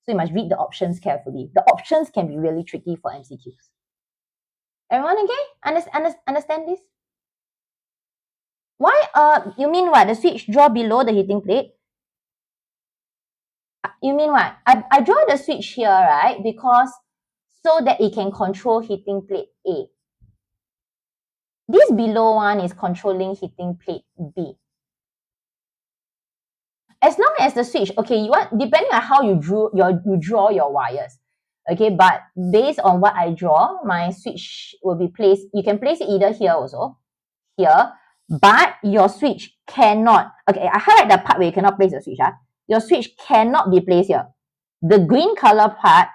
So you must read the options carefully. The options can be really tricky for MCQs. Everyone okay? Understand this? Why? You mean what? The switch draw below the heating plate? You mean what? I draw the switch here, right? Because so that it can control heating plate A. This below one is controlling heating plate B. As long as the switch, okay, you want, depending on how you draw your wires, okay, but based on what I draw, my switch will be placed, you can place it either here also, here, but your switch cannot, okay, I highlight the part where you cannot place the switch, your switch cannot be placed here. The green color part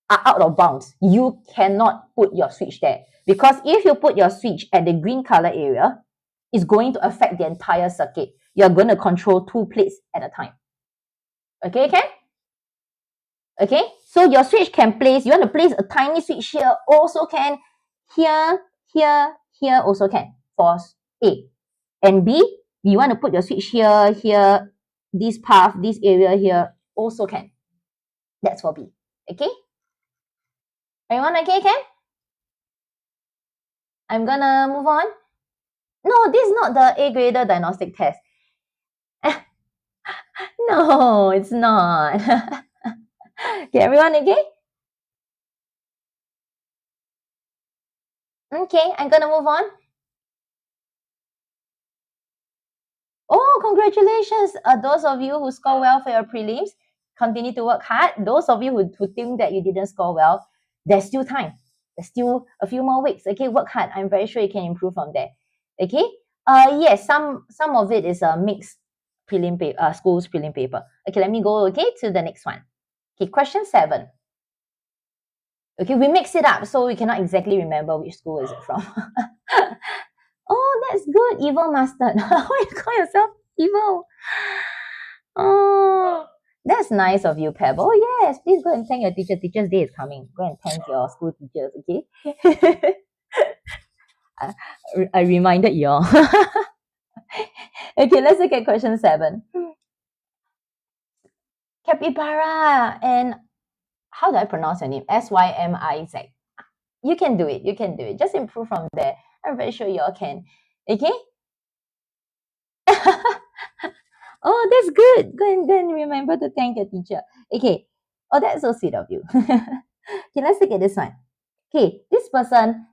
are out of bounds. You cannot put your switch there. Because if you put your switch at the green color area, it's going to affect the entire circuit. You're going to control two plates at a time. Okay, Ken? Okay, so your switch can place, you want to place a tiny switch here, also can. Here, here, here also can for A. And B, you want to put your switch here, here, this path, this area here, also can. That's for B. Okay? Everyone okay, Ken? I'm gonna move on. No, this is not the AGrader diagnostic test. No, it's not. Okay, everyone okay? Okay, I'm gonna move on. Oh, congratulations. Those of you who score well for your prelims, continue to work hard. Those of you who think that you didn't score well, there's still time. There's still a few more weeks. Okay, work hard. I'm very sure you can improve from there. Okay. Yes, some of it is a mixed prelim paper, school's prelim paper. Okay, let me go to the next one. Okay, question 7. Okay, we mix it up so we cannot exactly remember which school is it from. Oh, that's good. Evil mustard. Why you call yourself evil? Oh, that's nice of you, Pebble. Oh, yes, please go and thank your teacher. Teacher's Day is coming. Go and thank your school teachers, okay? I reminded you all. Okay, let's look at question 7. Capybara and how do I pronounce your name? Symiz. You can do it. You can do it. Just improve from there. I'm very sure you all can. Okay? Oh, that's good. Go and remember to thank your teacher. Okay. Oh, that's so sweet of you. Okay, let's look at this one. Okay, this person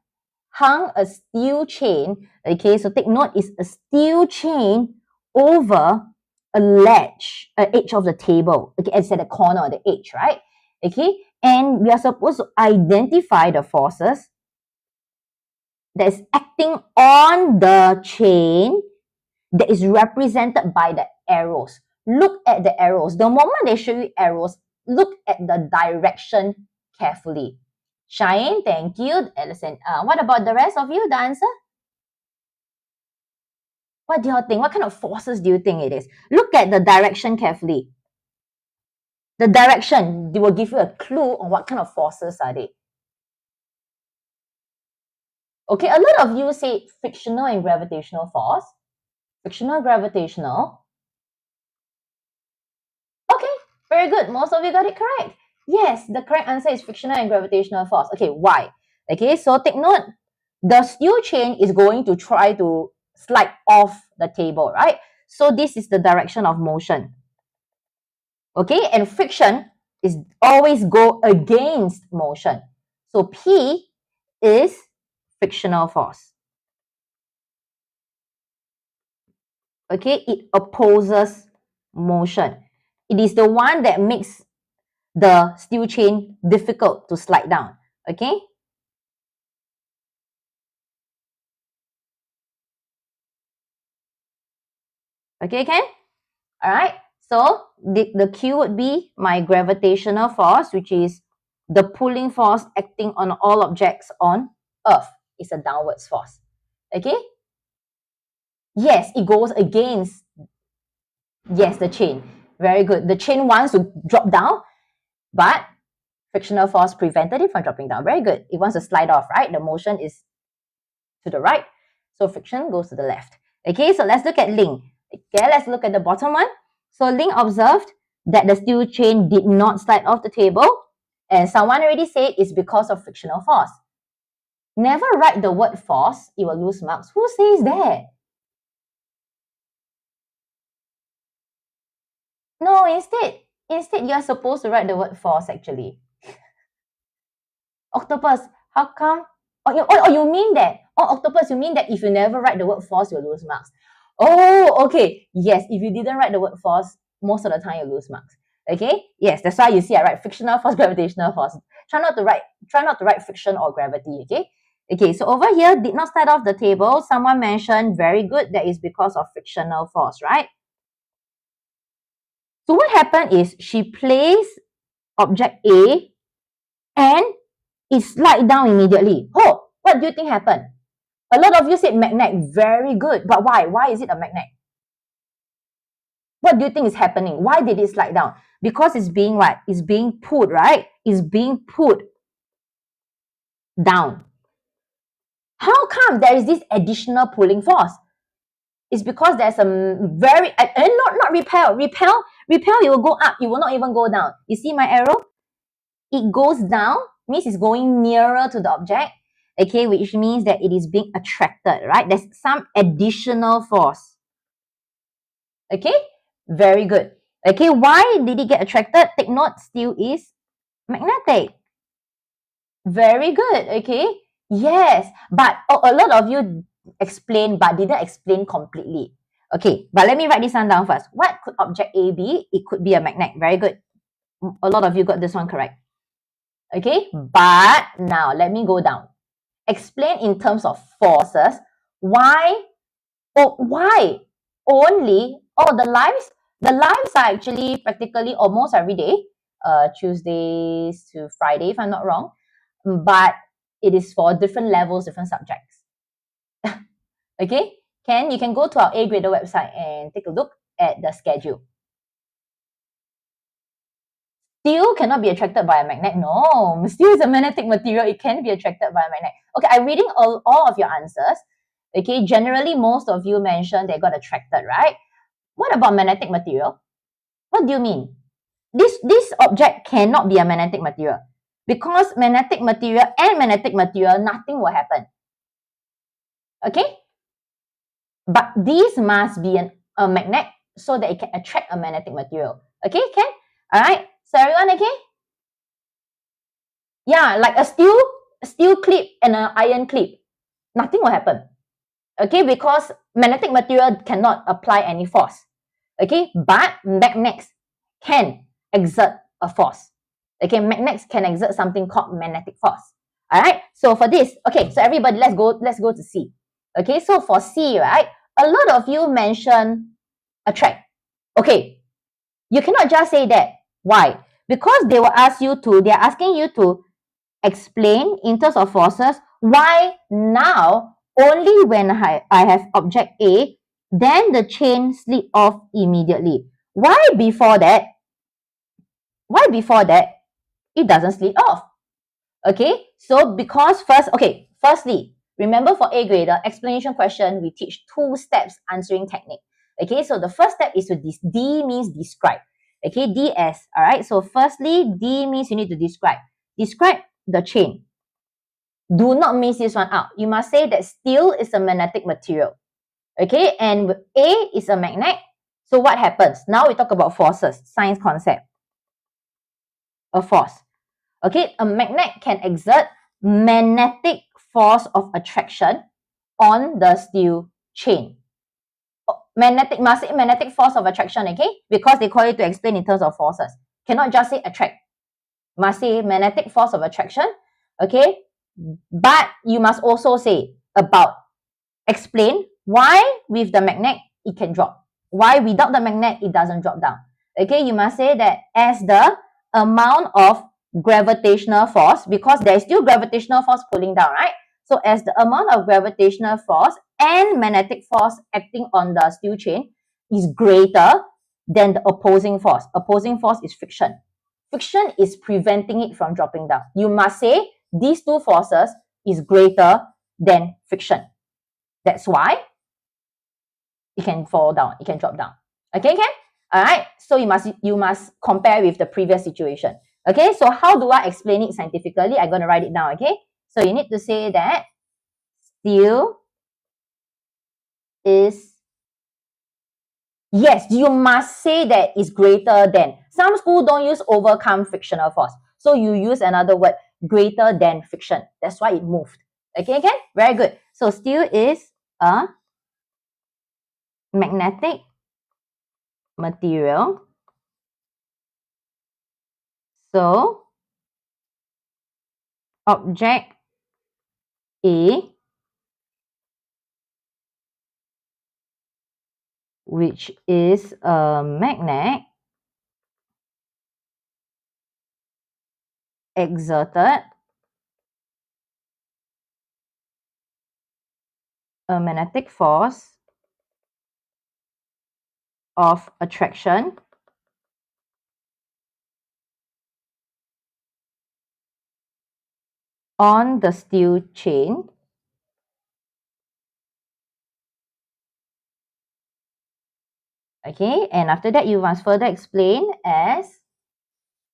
hung a steel chain. Okay, so take note, it's a steel chain over a ledge, edge of the table. Okay, it's at the corner or the edge, right? Okay, and we are supposed to identify the forces that is acting on the chain that is represented by the arrows. Look at the arrows. The moment they show you arrows, look at the direction carefully. Shine, thank you. Alison, what about the rest of you, the answer? What do you think? What kind of forces do you think it is? Look at the direction carefully. The direction, they will give you a clue on what kind of forces are they. Okay, a lot of you say frictional and gravitational force. Frictional, gravitational. Okay, very good. Most of you got it correct. Yes, the correct answer is frictional and gravitational force. Okay, why? Okay, so take note, the steel chain is going to try to slide off the table, right? So this is the direction of motion. Okay, and friction is always go against motion. So P is frictional force. Okay, it opposes motion. It is the one that makes the steel chain difficult to slide down. Okay. Okay, Ken? All right. So the Q would be my gravitational force, which is the pulling force acting on all objects on Earth. It's a downwards force. Okay. Yes, it goes against, yes, the chain. Very good. The chain wants to drop down, but frictional force prevented it from dropping down. Very good. It wants to slide off, right? The motion is to the right. So friction goes to the left. Okay, so let's look at Ling. Okay, let's look at the bottom one. So Ling observed that the steel chain did not slide off the table, and someone already said it's because of frictional force. Never write the word force, you will lose marks. Who says that? No, instead you are supposed to write the word force actually. Octopus, how come? You mean that? Oh, octopus, you mean that if you never write the word force, you'll lose marks. Oh, okay. Yes, if you didn't write the word force, most of the time you lose marks. Okay? Yes, that's why you see I write frictional force, gravitational force. Try not to write friction or gravity, okay? Okay, so over here, did not slide off the table. Someone mentioned, very good, that is because of frictional force, right? So what happened is she placed object A and it slide down immediately. Oh, what do you think happened? A lot of you said magnet, very good. But why? Why is it a magnet? What do you think is happening? Why did it slide down? Because it's being what? It's being put, right? It's being put down. How come there is this additional pulling force? It's because there's a very, not repel. Repel, it will go up. It will not even go down. You see my arrow? It goes down, means it's going nearer to the object, okay, which means that it is being attracted, right? There's some additional force. Okay, very good. Okay, why did it get attracted? Take note, steel is magnetic. Very good, okay. Yes, but a lot of you explained but didn't explain completely. Okay, but let me write this one down first. What could object A be? It could be a magnet. Very good. A lot of you got this one correct. Okay, but now let me go down. Explain in terms of forces. Why? Oh, why? Only, the lives are actually practically almost every day, Tuesdays to Friday, if I'm not wrong. But it is for different levels, different subjects. Okay, Ken, you can go to our AGrader website and take a look at the schedule. Steel cannot be attracted by a magnet. No, steel is a magnetic material. It can be attracted by a magnet. Okay, I'm reading all of your answers. Okay, generally, most of you mentioned they got attracted, right? What about magnetic material? What do you mean? this object cannot be a magnetic material, because magnetic material and magnetic material, nothing will happen. Okay? But this must be a magnet so that it can attract a magnetic material. Okay, Ken? Alright, so everyone okay? Yeah, like a steel clip and an iron clip. Nothing will happen. Okay, because magnetic material cannot apply any force. Okay, but magnets can exert a force. Okay, magnets can exert something called magnetic force. All right, so for this, okay, so everybody, let's go to C. Okay, so for C, right, a lot of you mention attract. Okay, you cannot just say that. Why? Because they're asking you to explain in terms of forces why now only when I have object A, then the chain slip off immediately. Why before that? Why before that it doesn't slip off? Okay, so because firstly, remember for AGrader explanation question, we teach 2 steps answering technique. Okay, so the first step is D means describe. Okay, DS. All right, so firstly, D means you need to describe. Describe the chain. Do not miss this one out. You must say that steel is a magnetic material. Okay, and A is a magnet. So what happens? Now we talk about forces, science concept. A force. Okay, a magnet can exert magnetic force of attraction on the steel chain. Must say magnetic force of attraction, okay? Because they call it to explain in terms of forces. Cannot just say attract. Must say magnetic force of attraction, okay? But you must also say explain why with the magnet it can drop. Why without the magnet it doesn't drop down. Okay, you must say that as the amount of gravitational force, because there is still gravitational force pulling down, right? So as the amount of gravitational force and magnetic force acting on the steel chain is greater than the opposing force. Opposing force is friction. Friction is preventing it from dropping down. You must say these 2 forces is greater than friction. That's why it can fall down, it can drop down. Okay, Ken? All right, so you must compare with the previous situation. Okay, so how do I explain it scientifically? I'm going to write it down, okay? So you need to say that steel is, yes, you must say that it's greater than. Some schools don't use overcome frictional force. So you use another word, greater than friction. That's why it moved. Okay, Ken? Very good. So steel is a magnetic material. So object A, which is a magnet, exerted a magnetic force of attraction on the steel chain okay, and after that you must further explain as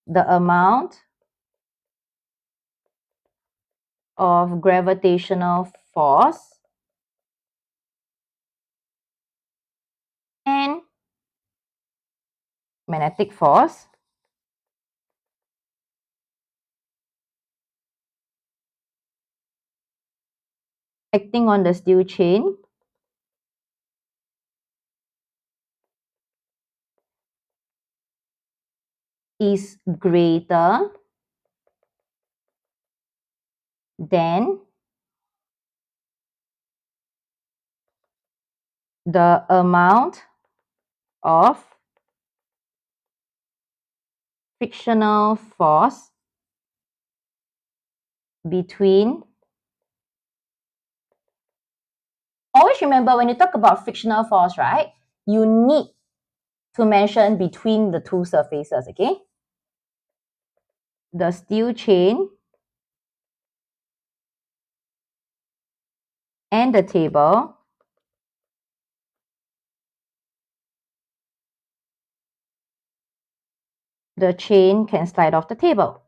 the amount of gravitational force and magnetic force acting on the steel chain is greater than the amount of frictional force between. Always remember when you talk about frictional force, right? You need to mention between the 2 surfaces, okay? The steel chain and the table the chain can slide off the table.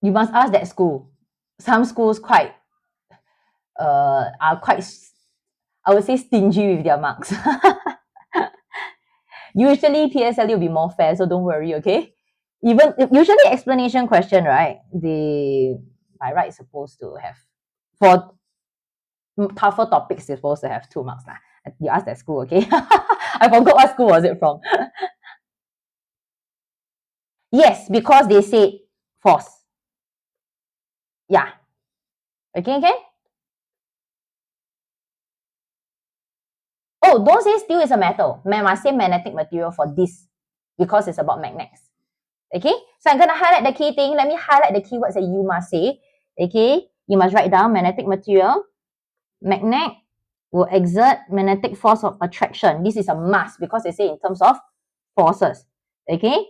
You must ask that school. Some schools are quite, I would say, stingy with their marks. Usually PSLE will be more fair, so don't worry, okay? Even usually explanation question, right? They by right supposed to have, for tougher topics, they're supposed to have 2 marks. You ask that school, okay? I forgot what school was it from. Yes, because they said force. Yeah. Okay, okay? Oh, don't say steel is a metal. Must say magnetic material for this because it's about magnets. Okay, so I'm going to highlight the key thing. Let me highlight the keywords that you must say. Okay, you must write down magnetic material. Magnet will exert magnetic force of attraction. This is a must because they say in terms of forces. Okay,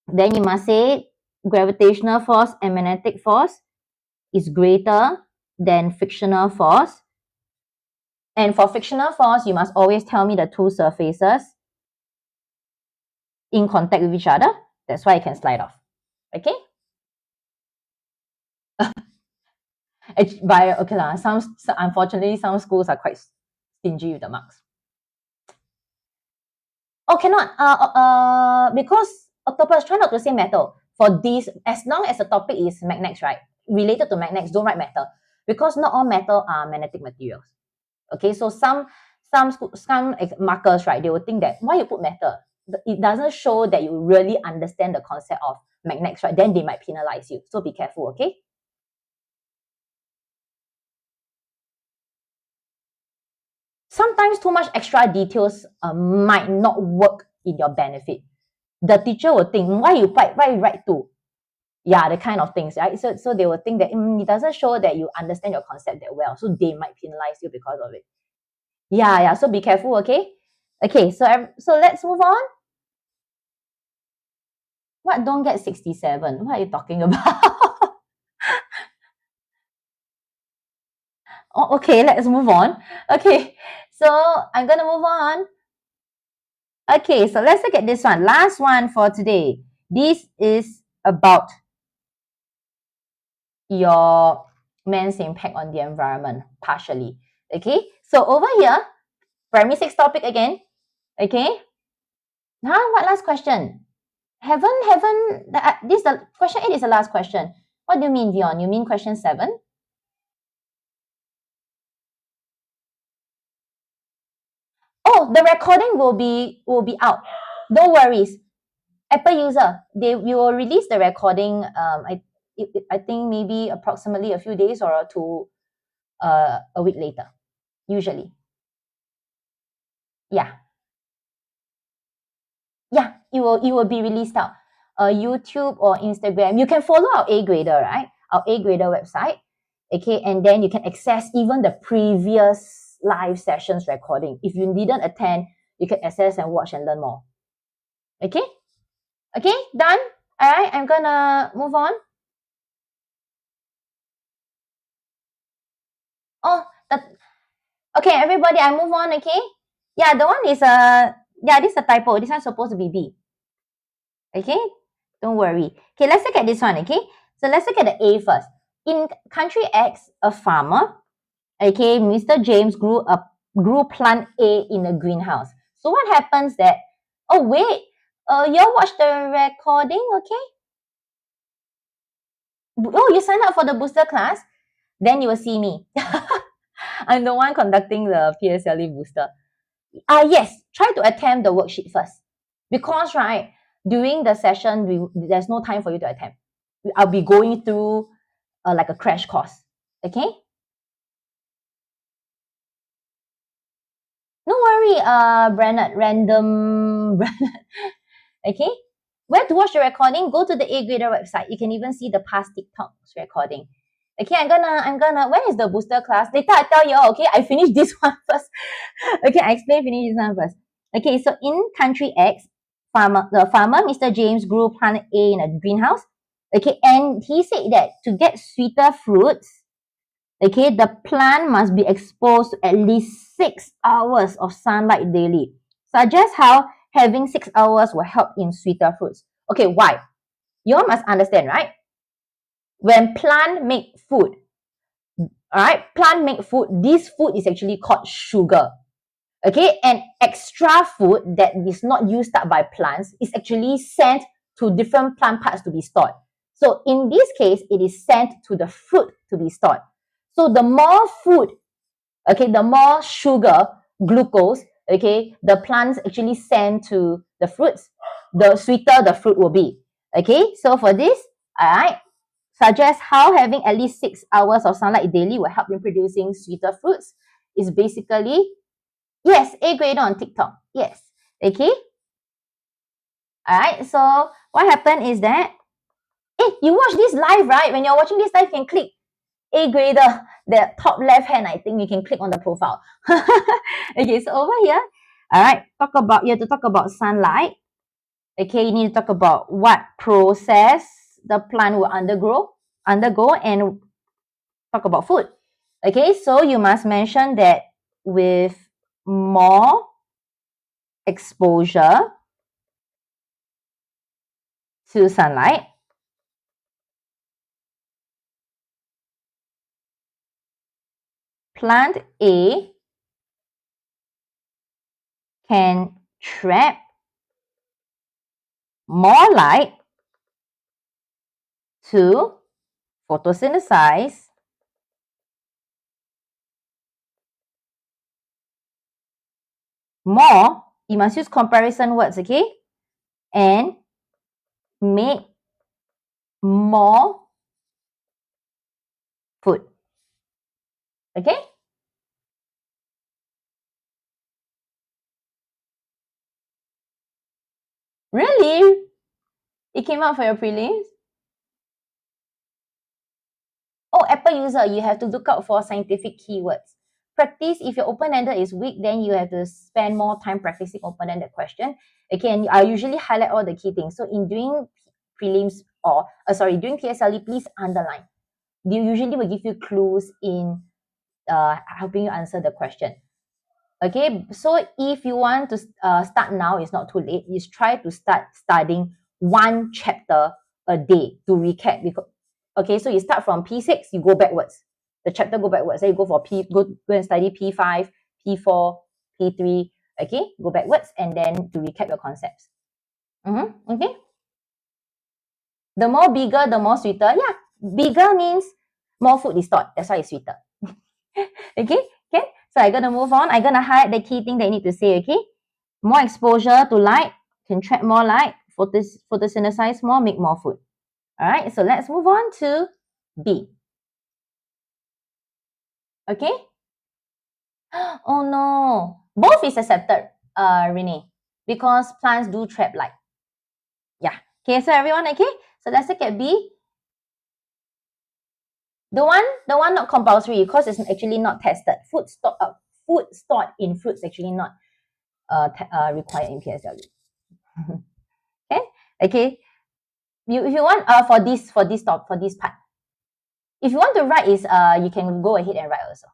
then you must say gravitational force and magnetic force is greater than frictional force. And for frictional force, you must always tell me the 2 surfaces in contact with each other. That's why it can slide off. Okay? Unfortunately, some schools are quite stingy with the marks. Oh, cannot. Because octopus, try not to say metal. For this, as long as the topic is magnets, right? Related to magnets, don't write metal. Because not all metal are magnetic materials. Okay, so some markers, right, they will think that, why you put metal? It doesn't show that you really understand the concept of magnets, right? Then they might penalize you. So be careful, okay? Sometimes too much extra details might not work in your benefit. The teacher will think, why you write 2? Yeah, the kind of things, right? So they will think that it doesn't show that you understand your concept that well. So they might penalize you because of it. Yeah. So be careful, okay? Okay, so let's move on. What, don't get 67? What are you talking about? Oh, okay, let's move on. Okay, so I'm going to move on. Okay, so let's look at this one. Last one for today. This is about your man's impact on the environment, partially. Okay, so over here, primary 6 topic again. Okay. What last question? The question 8 is the last question. What do you mean, Vion? You mean question 7? Oh, the recording will be out. Don't worry. Apple user, we will release the recording. I think maybe approximately a few days or a week later, usually. Yeah, it will be released out. YouTube or Instagram. You can follow our AGrader, right? Our AGrader website. Okay, and then you can access even the previous live sessions recording. If you didn't attend, you can access and watch and learn more. Okay? Okay, done? All right, I'm gonna move on. Oh, okay, everybody, I move on, okay? Yeah, the one is this is a typo. This one's supposed to be B. Okay, don't worry. Okay, let's look at this one, okay? So let's look at the A first. In country X, a farmer, okay, Mr. James grew plant A in a greenhouse. So what happens that, oh wait, y'all watch the recording, okay? Oh, you sign up for the booster class? Then you will see me. I'm the one conducting the PSLE booster. Yes, try to attempt the worksheet first. Because, right, during the session, there's no time for you to attempt. I'll be going through like a crash course. Okay? No worry, random. Okay? Where to watch the recording? Go to the AGrader website. You can even see the past TikToks recording. Okay, I'm gonna, when is the booster class? Later I tell you all, okay? I finish this one first. Okay, finish this one first. Okay, so in country X, the farmer, Mr. James, grew plant A in a greenhouse. Okay, and he said that to get sweeter fruits, Okay, the plant must be exposed to at least 6 hours of sunlight daily. Suggest how having 6 hours will help in sweeter fruits. Okay, why? You all must understand, right? When plant make food, all right, plant make food, this food is actually called sugar. Okay, and extra food that is not used up by plants is actually sent to different plant parts to be stored. So in this case, it is sent to the fruit to be stored. So the more food, okay, the more sugar, glucose, okay, the plants actually send to the fruits, the sweeter the fruit will be. Okay, so for this, all right, suggest how having at least 6 hours of sunlight daily will help in producing sweeter fruits is basically, yes, AGrader on TikTok. Yes. Okay. All right. So what happened is that, you watch this live, right? When you're watching this live, you can click AGrader, the top left hand, I think you can click on the profile. Okay. So over here, all right, you have to talk about sunlight. Okay. You need to talk about what process the plant will undergo, and talk about food. Okay. So you must mention that with more exposure to sunlight, plant A can trap more light to photosynthesize more. You must use comparison words, okay? And make more food. Okay? Really? It came out for your prelims? Oh, Apple user, you have to look out for scientific keywords. Practice, if your open-ended is weak, then you have to spend more time practicing open-ended question. Again, I usually highlight all the key things. So in doing prelims during PSLE, please underline. They usually will give you clues in helping you answer the question. Okay, so if you want to start now, it's not too late. You try to start studying one chapter a day to recap. Okay, so you start from P6, you go backwards. The chapter go backwards. So you go for go and study P5, P4, P3. Okay, go backwards and then to recap your concepts. Okay. The more bigger, the more sweeter. Yeah, bigger means more food is stored. That's why it's sweeter. Okay. So I'm gonna move on. I'm gonna highlight the key thing that you need to say, okay? More exposure to light, can trap more light, photosynthesize more, make more food. All right, so let's move on to B. Okay? Oh no, both is accepted, Renee, because plants do trap light. Yeah. Okay, so everyone, okay? So let's look at B. The one not compulsory because it's actually not tested. Food stored in fruits actually not required in PSLE. Okay. If you want for this part, if you want to write is you can go ahead and write also.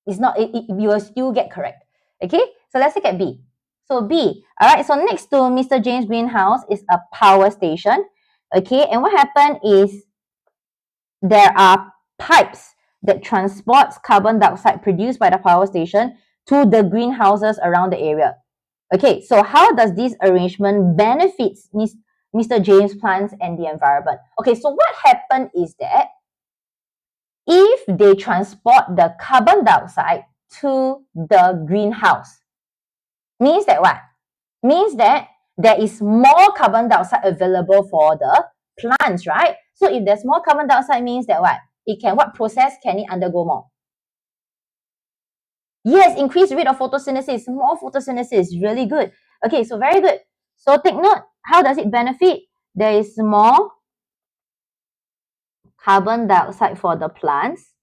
It's not you will still get correct. Okay, so let's look at B. So B, all right. So next to Mr. James' greenhouse is a power station. Okay, and what happened is there are pipes that transports carbon dioxide produced by the power station to the greenhouses around the area. Okay, so how does this arrangement benefits Mr. James' plants and the environment? Okay, so what happened is that if they transport the carbon dioxide to the greenhouse, means that what? Means that there is more carbon dioxide available for the plants, right? So if there's more carbon dioxide, means that what? What process can it undergo more? Yes, increased rate of photosynthesis, more photosynthesis, really good. Okay, so very good. So take note, how does it benefit? There is more carbon dioxide for the plants.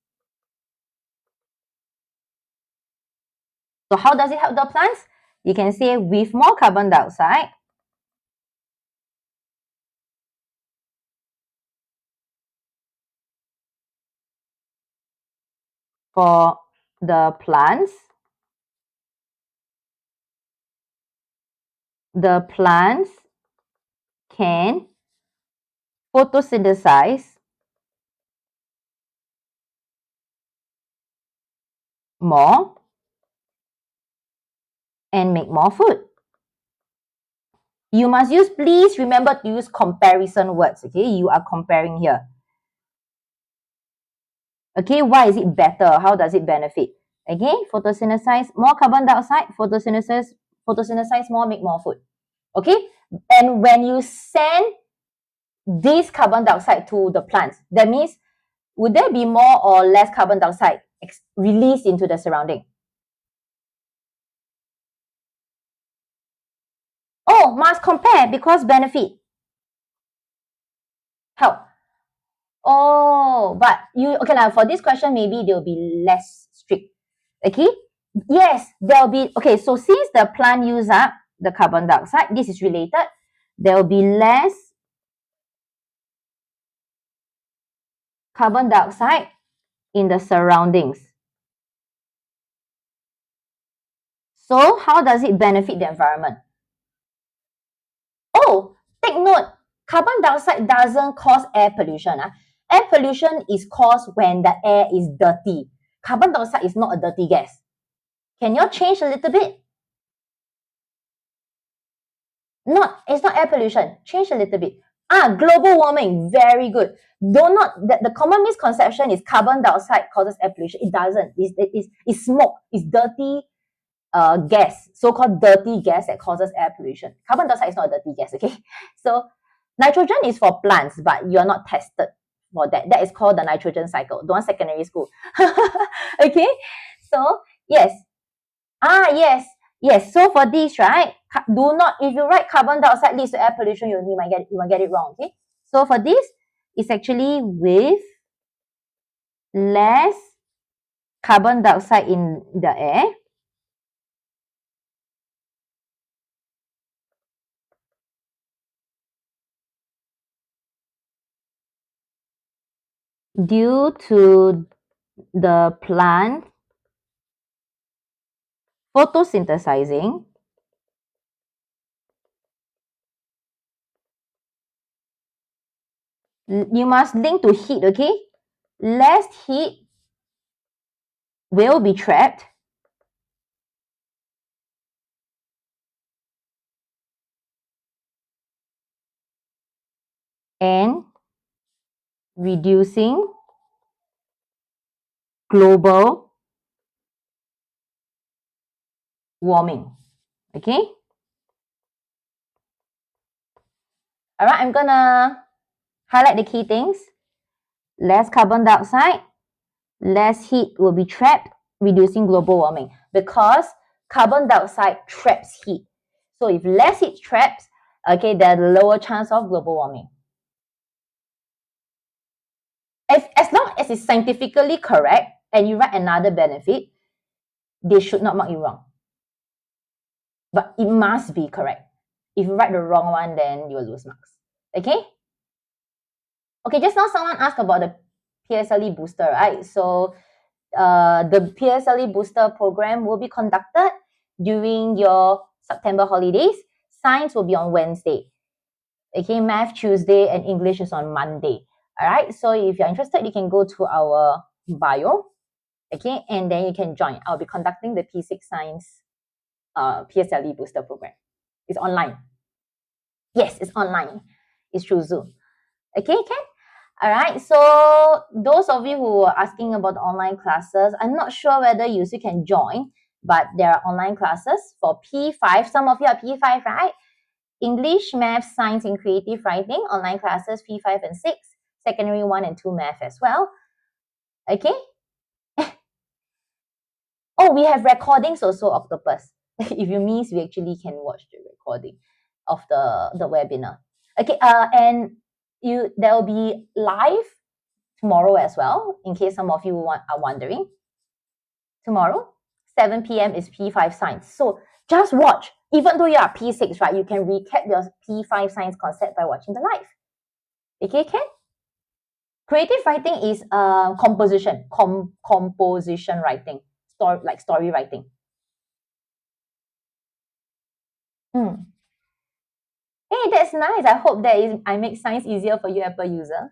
So how does it help the plants? You can say with more carbon dioxide, for the plants, can photosynthesize more and make more food. You must use, please remember to use comparison words, okay? You are comparing here. Okay, why is it better? How does it benefit? Okay, photosynthesize more carbon dioxide, photosynthesize more, make more food. Okay, and when you send this carbon dioxide to the plants, that means would there be more or less carbon dioxide released into the surrounding? Oh, must compare because benefit. Help. Oh, but okay now for this question, maybe they'll be less strict. Okay, yes, there'll be, okay, so since the plant use up the carbon dioxide, this is related, there will be less carbon dioxide in the surroundings. So how does it benefit the environment? Oh, take note, carbon dioxide doesn't cause air pollution. Air pollution is caused when the air is dirty. Carbon dioxide is not a dirty gas. Can you change a little bit? It's not air pollution. Change a little bit. Global warming. Very good. The common misconception is carbon dioxide causes air pollution. It doesn't. It's smoke. It's dirty gas, so-called dirty gas that causes air pollution. Carbon dioxide is not a dirty gas, okay? So nitrogen is for plants, but you're not tested for that. That is called the nitrogen cycle. Don't want secondary school. Okay? So, yes. Yes. So for this, right, if you write carbon dioxide leads to air pollution, you might get it wrong, okay? So for this, it's actually with less carbon dioxide in the air due to the plant photosynthesizing you must link to heat, okay? Less heat will be trapped and reducing global warming, okay? All right, I'm gonna highlight the key things. Less carbon dioxide, less heat will be trapped, reducing global warming, because carbon dioxide traps heat. So if less heat traps, okay, there's a lower chance of global warming. As long as it's scientifically correct and you write another benefit, they should not mark you wrong. But it must be correct. If you write the wrong one, then you will lose marks. Okay? Okay, just now someone asked about the PSLE booster, right? So the PSLE booster program will be conducted during your September holidays. Science will be on Wednesday. Okay, Math Tuesday and English is on Monday. All right, so if you're interested, you can go to our bio. Okay, and then you can join. I'll be conducting the P6 Science PSLE booster program. It's online. Yes, it's online. It's through Zoom. Okay, Ken? All right, so those of you who are asking about the online classes, I'm not sure whether you still can join, but there are online classes for P5. Some of you are P5, right? English, Math, Science, and Creative Writing, online classes P5 and 6, Secondary 1 and 2 Math as well. Okay? Oh, we have recordings also, Octopus. If you miss, we actually can watch the recording of the webinar. Okay, and there will be live tomorrow as well, in case some of you are wondering. Tomorrow, 7 p.m. is P5 Science. So just watch. Even though you are P6, right, you can recap your P5 Science concept by watching the live. Okay, Ken? Creative writing is composition, composition writing, story writing. Hey, that's nice. I hope I make science easier for you, Apple user.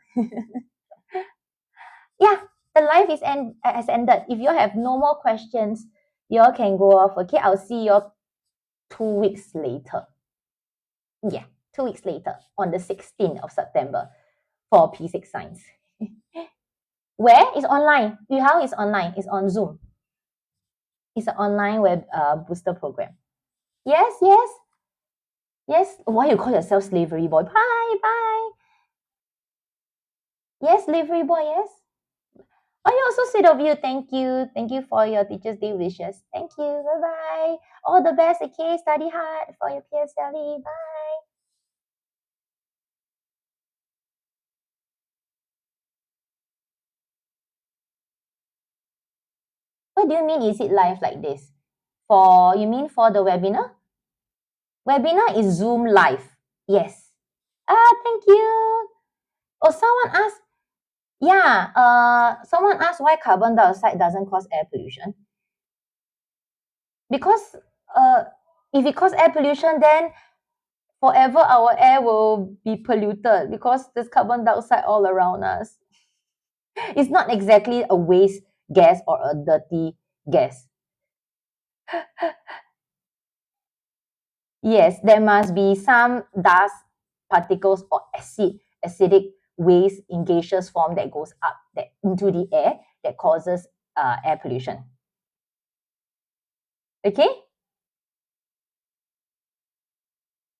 Yeah, the live has ended. If you have no more questions, you all can go off. Okay, I'll see you 2 weeks later. Yeah, 2 weeks later on the 16th of September for P6 Science. Where? It's online. Yuhao is online. It's on Zoom. It's an online web booster program. Yes, yes. Yes. Why you call yourself slavery boy? Bye, bye. Yes, slavery boy, yes. Oh, you're so sweet of you. Thank you. Thank you for your Teacher's Day wishes. Thank you. Bye-bye. All the best, okay? Study hard for your PSLE. Bye. What do you mean, is it live like this? You mean for the webinar? Webinar is Zoom live. Yes. Thank you. Oh, someone asked, someone asked why carbon dioxide doesn't cause air pollution. Because if it causes air pollution, then forever our air will be polluted because there's carbon dioxide all around us. It's not exactly a waste gas or a dirty gas. Yes, there must be some dust particles or acidic waste in gaseous form that goes up into the air that causes air pollution. Okay?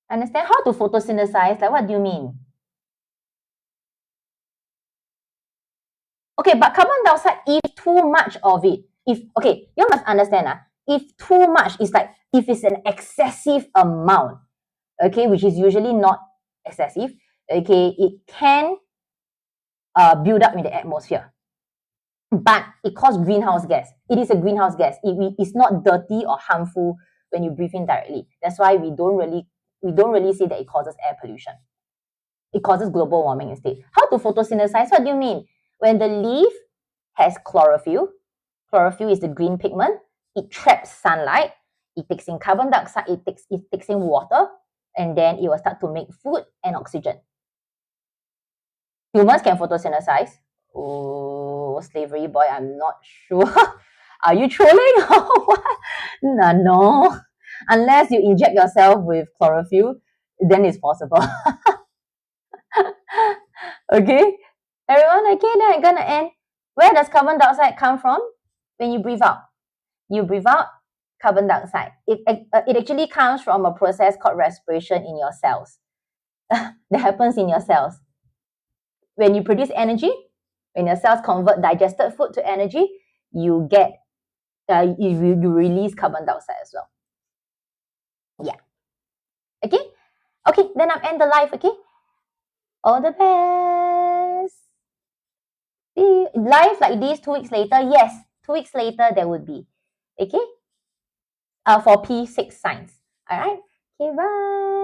Understand how to photosynthesize? Like, what do you mean? Okay, but carbon dioxide, if too much of it, you must understand, if too much is like, if it's an excessive amount, okay, which is usually not excessive, okay, it can build up in the atmosphere. But it causes greenhouse gas. It is a greenhouse gas. It's not dirty or harmful when you breathe in directly. That's why we don't really say that it causes air pollution. It causes global warming instead. How to photosynthesize? What do you mean? When the leaf has chlorophyll is the green pigment, it traps sunlight, it takes in carbon dioxide, it takes in water, and then it will start to make food and oxygen. Humans can photosynthesize. Oh, slavery boy, I'm not sure. Are you trolling or what? No. Unless you inject yourself with chlorophyll, then it's possible. Okay? Everyone, okay, then I'm gonna end. Where does carbon dioxide come from? When you breathe out. You breathe out carbon dioxide. It actually comes from a process called respiration in your cells. That happens in your cells. When you produce energy, when your cells convert digested food to energy, you get you release carbon dioxide as well. Yeah. Okay? Okay, then I'll end the live, okay? All the best. See, live like this 2 weeks later, yes, 2 weeks later there would be. Okay? For P6 science. All right? Okay, bye.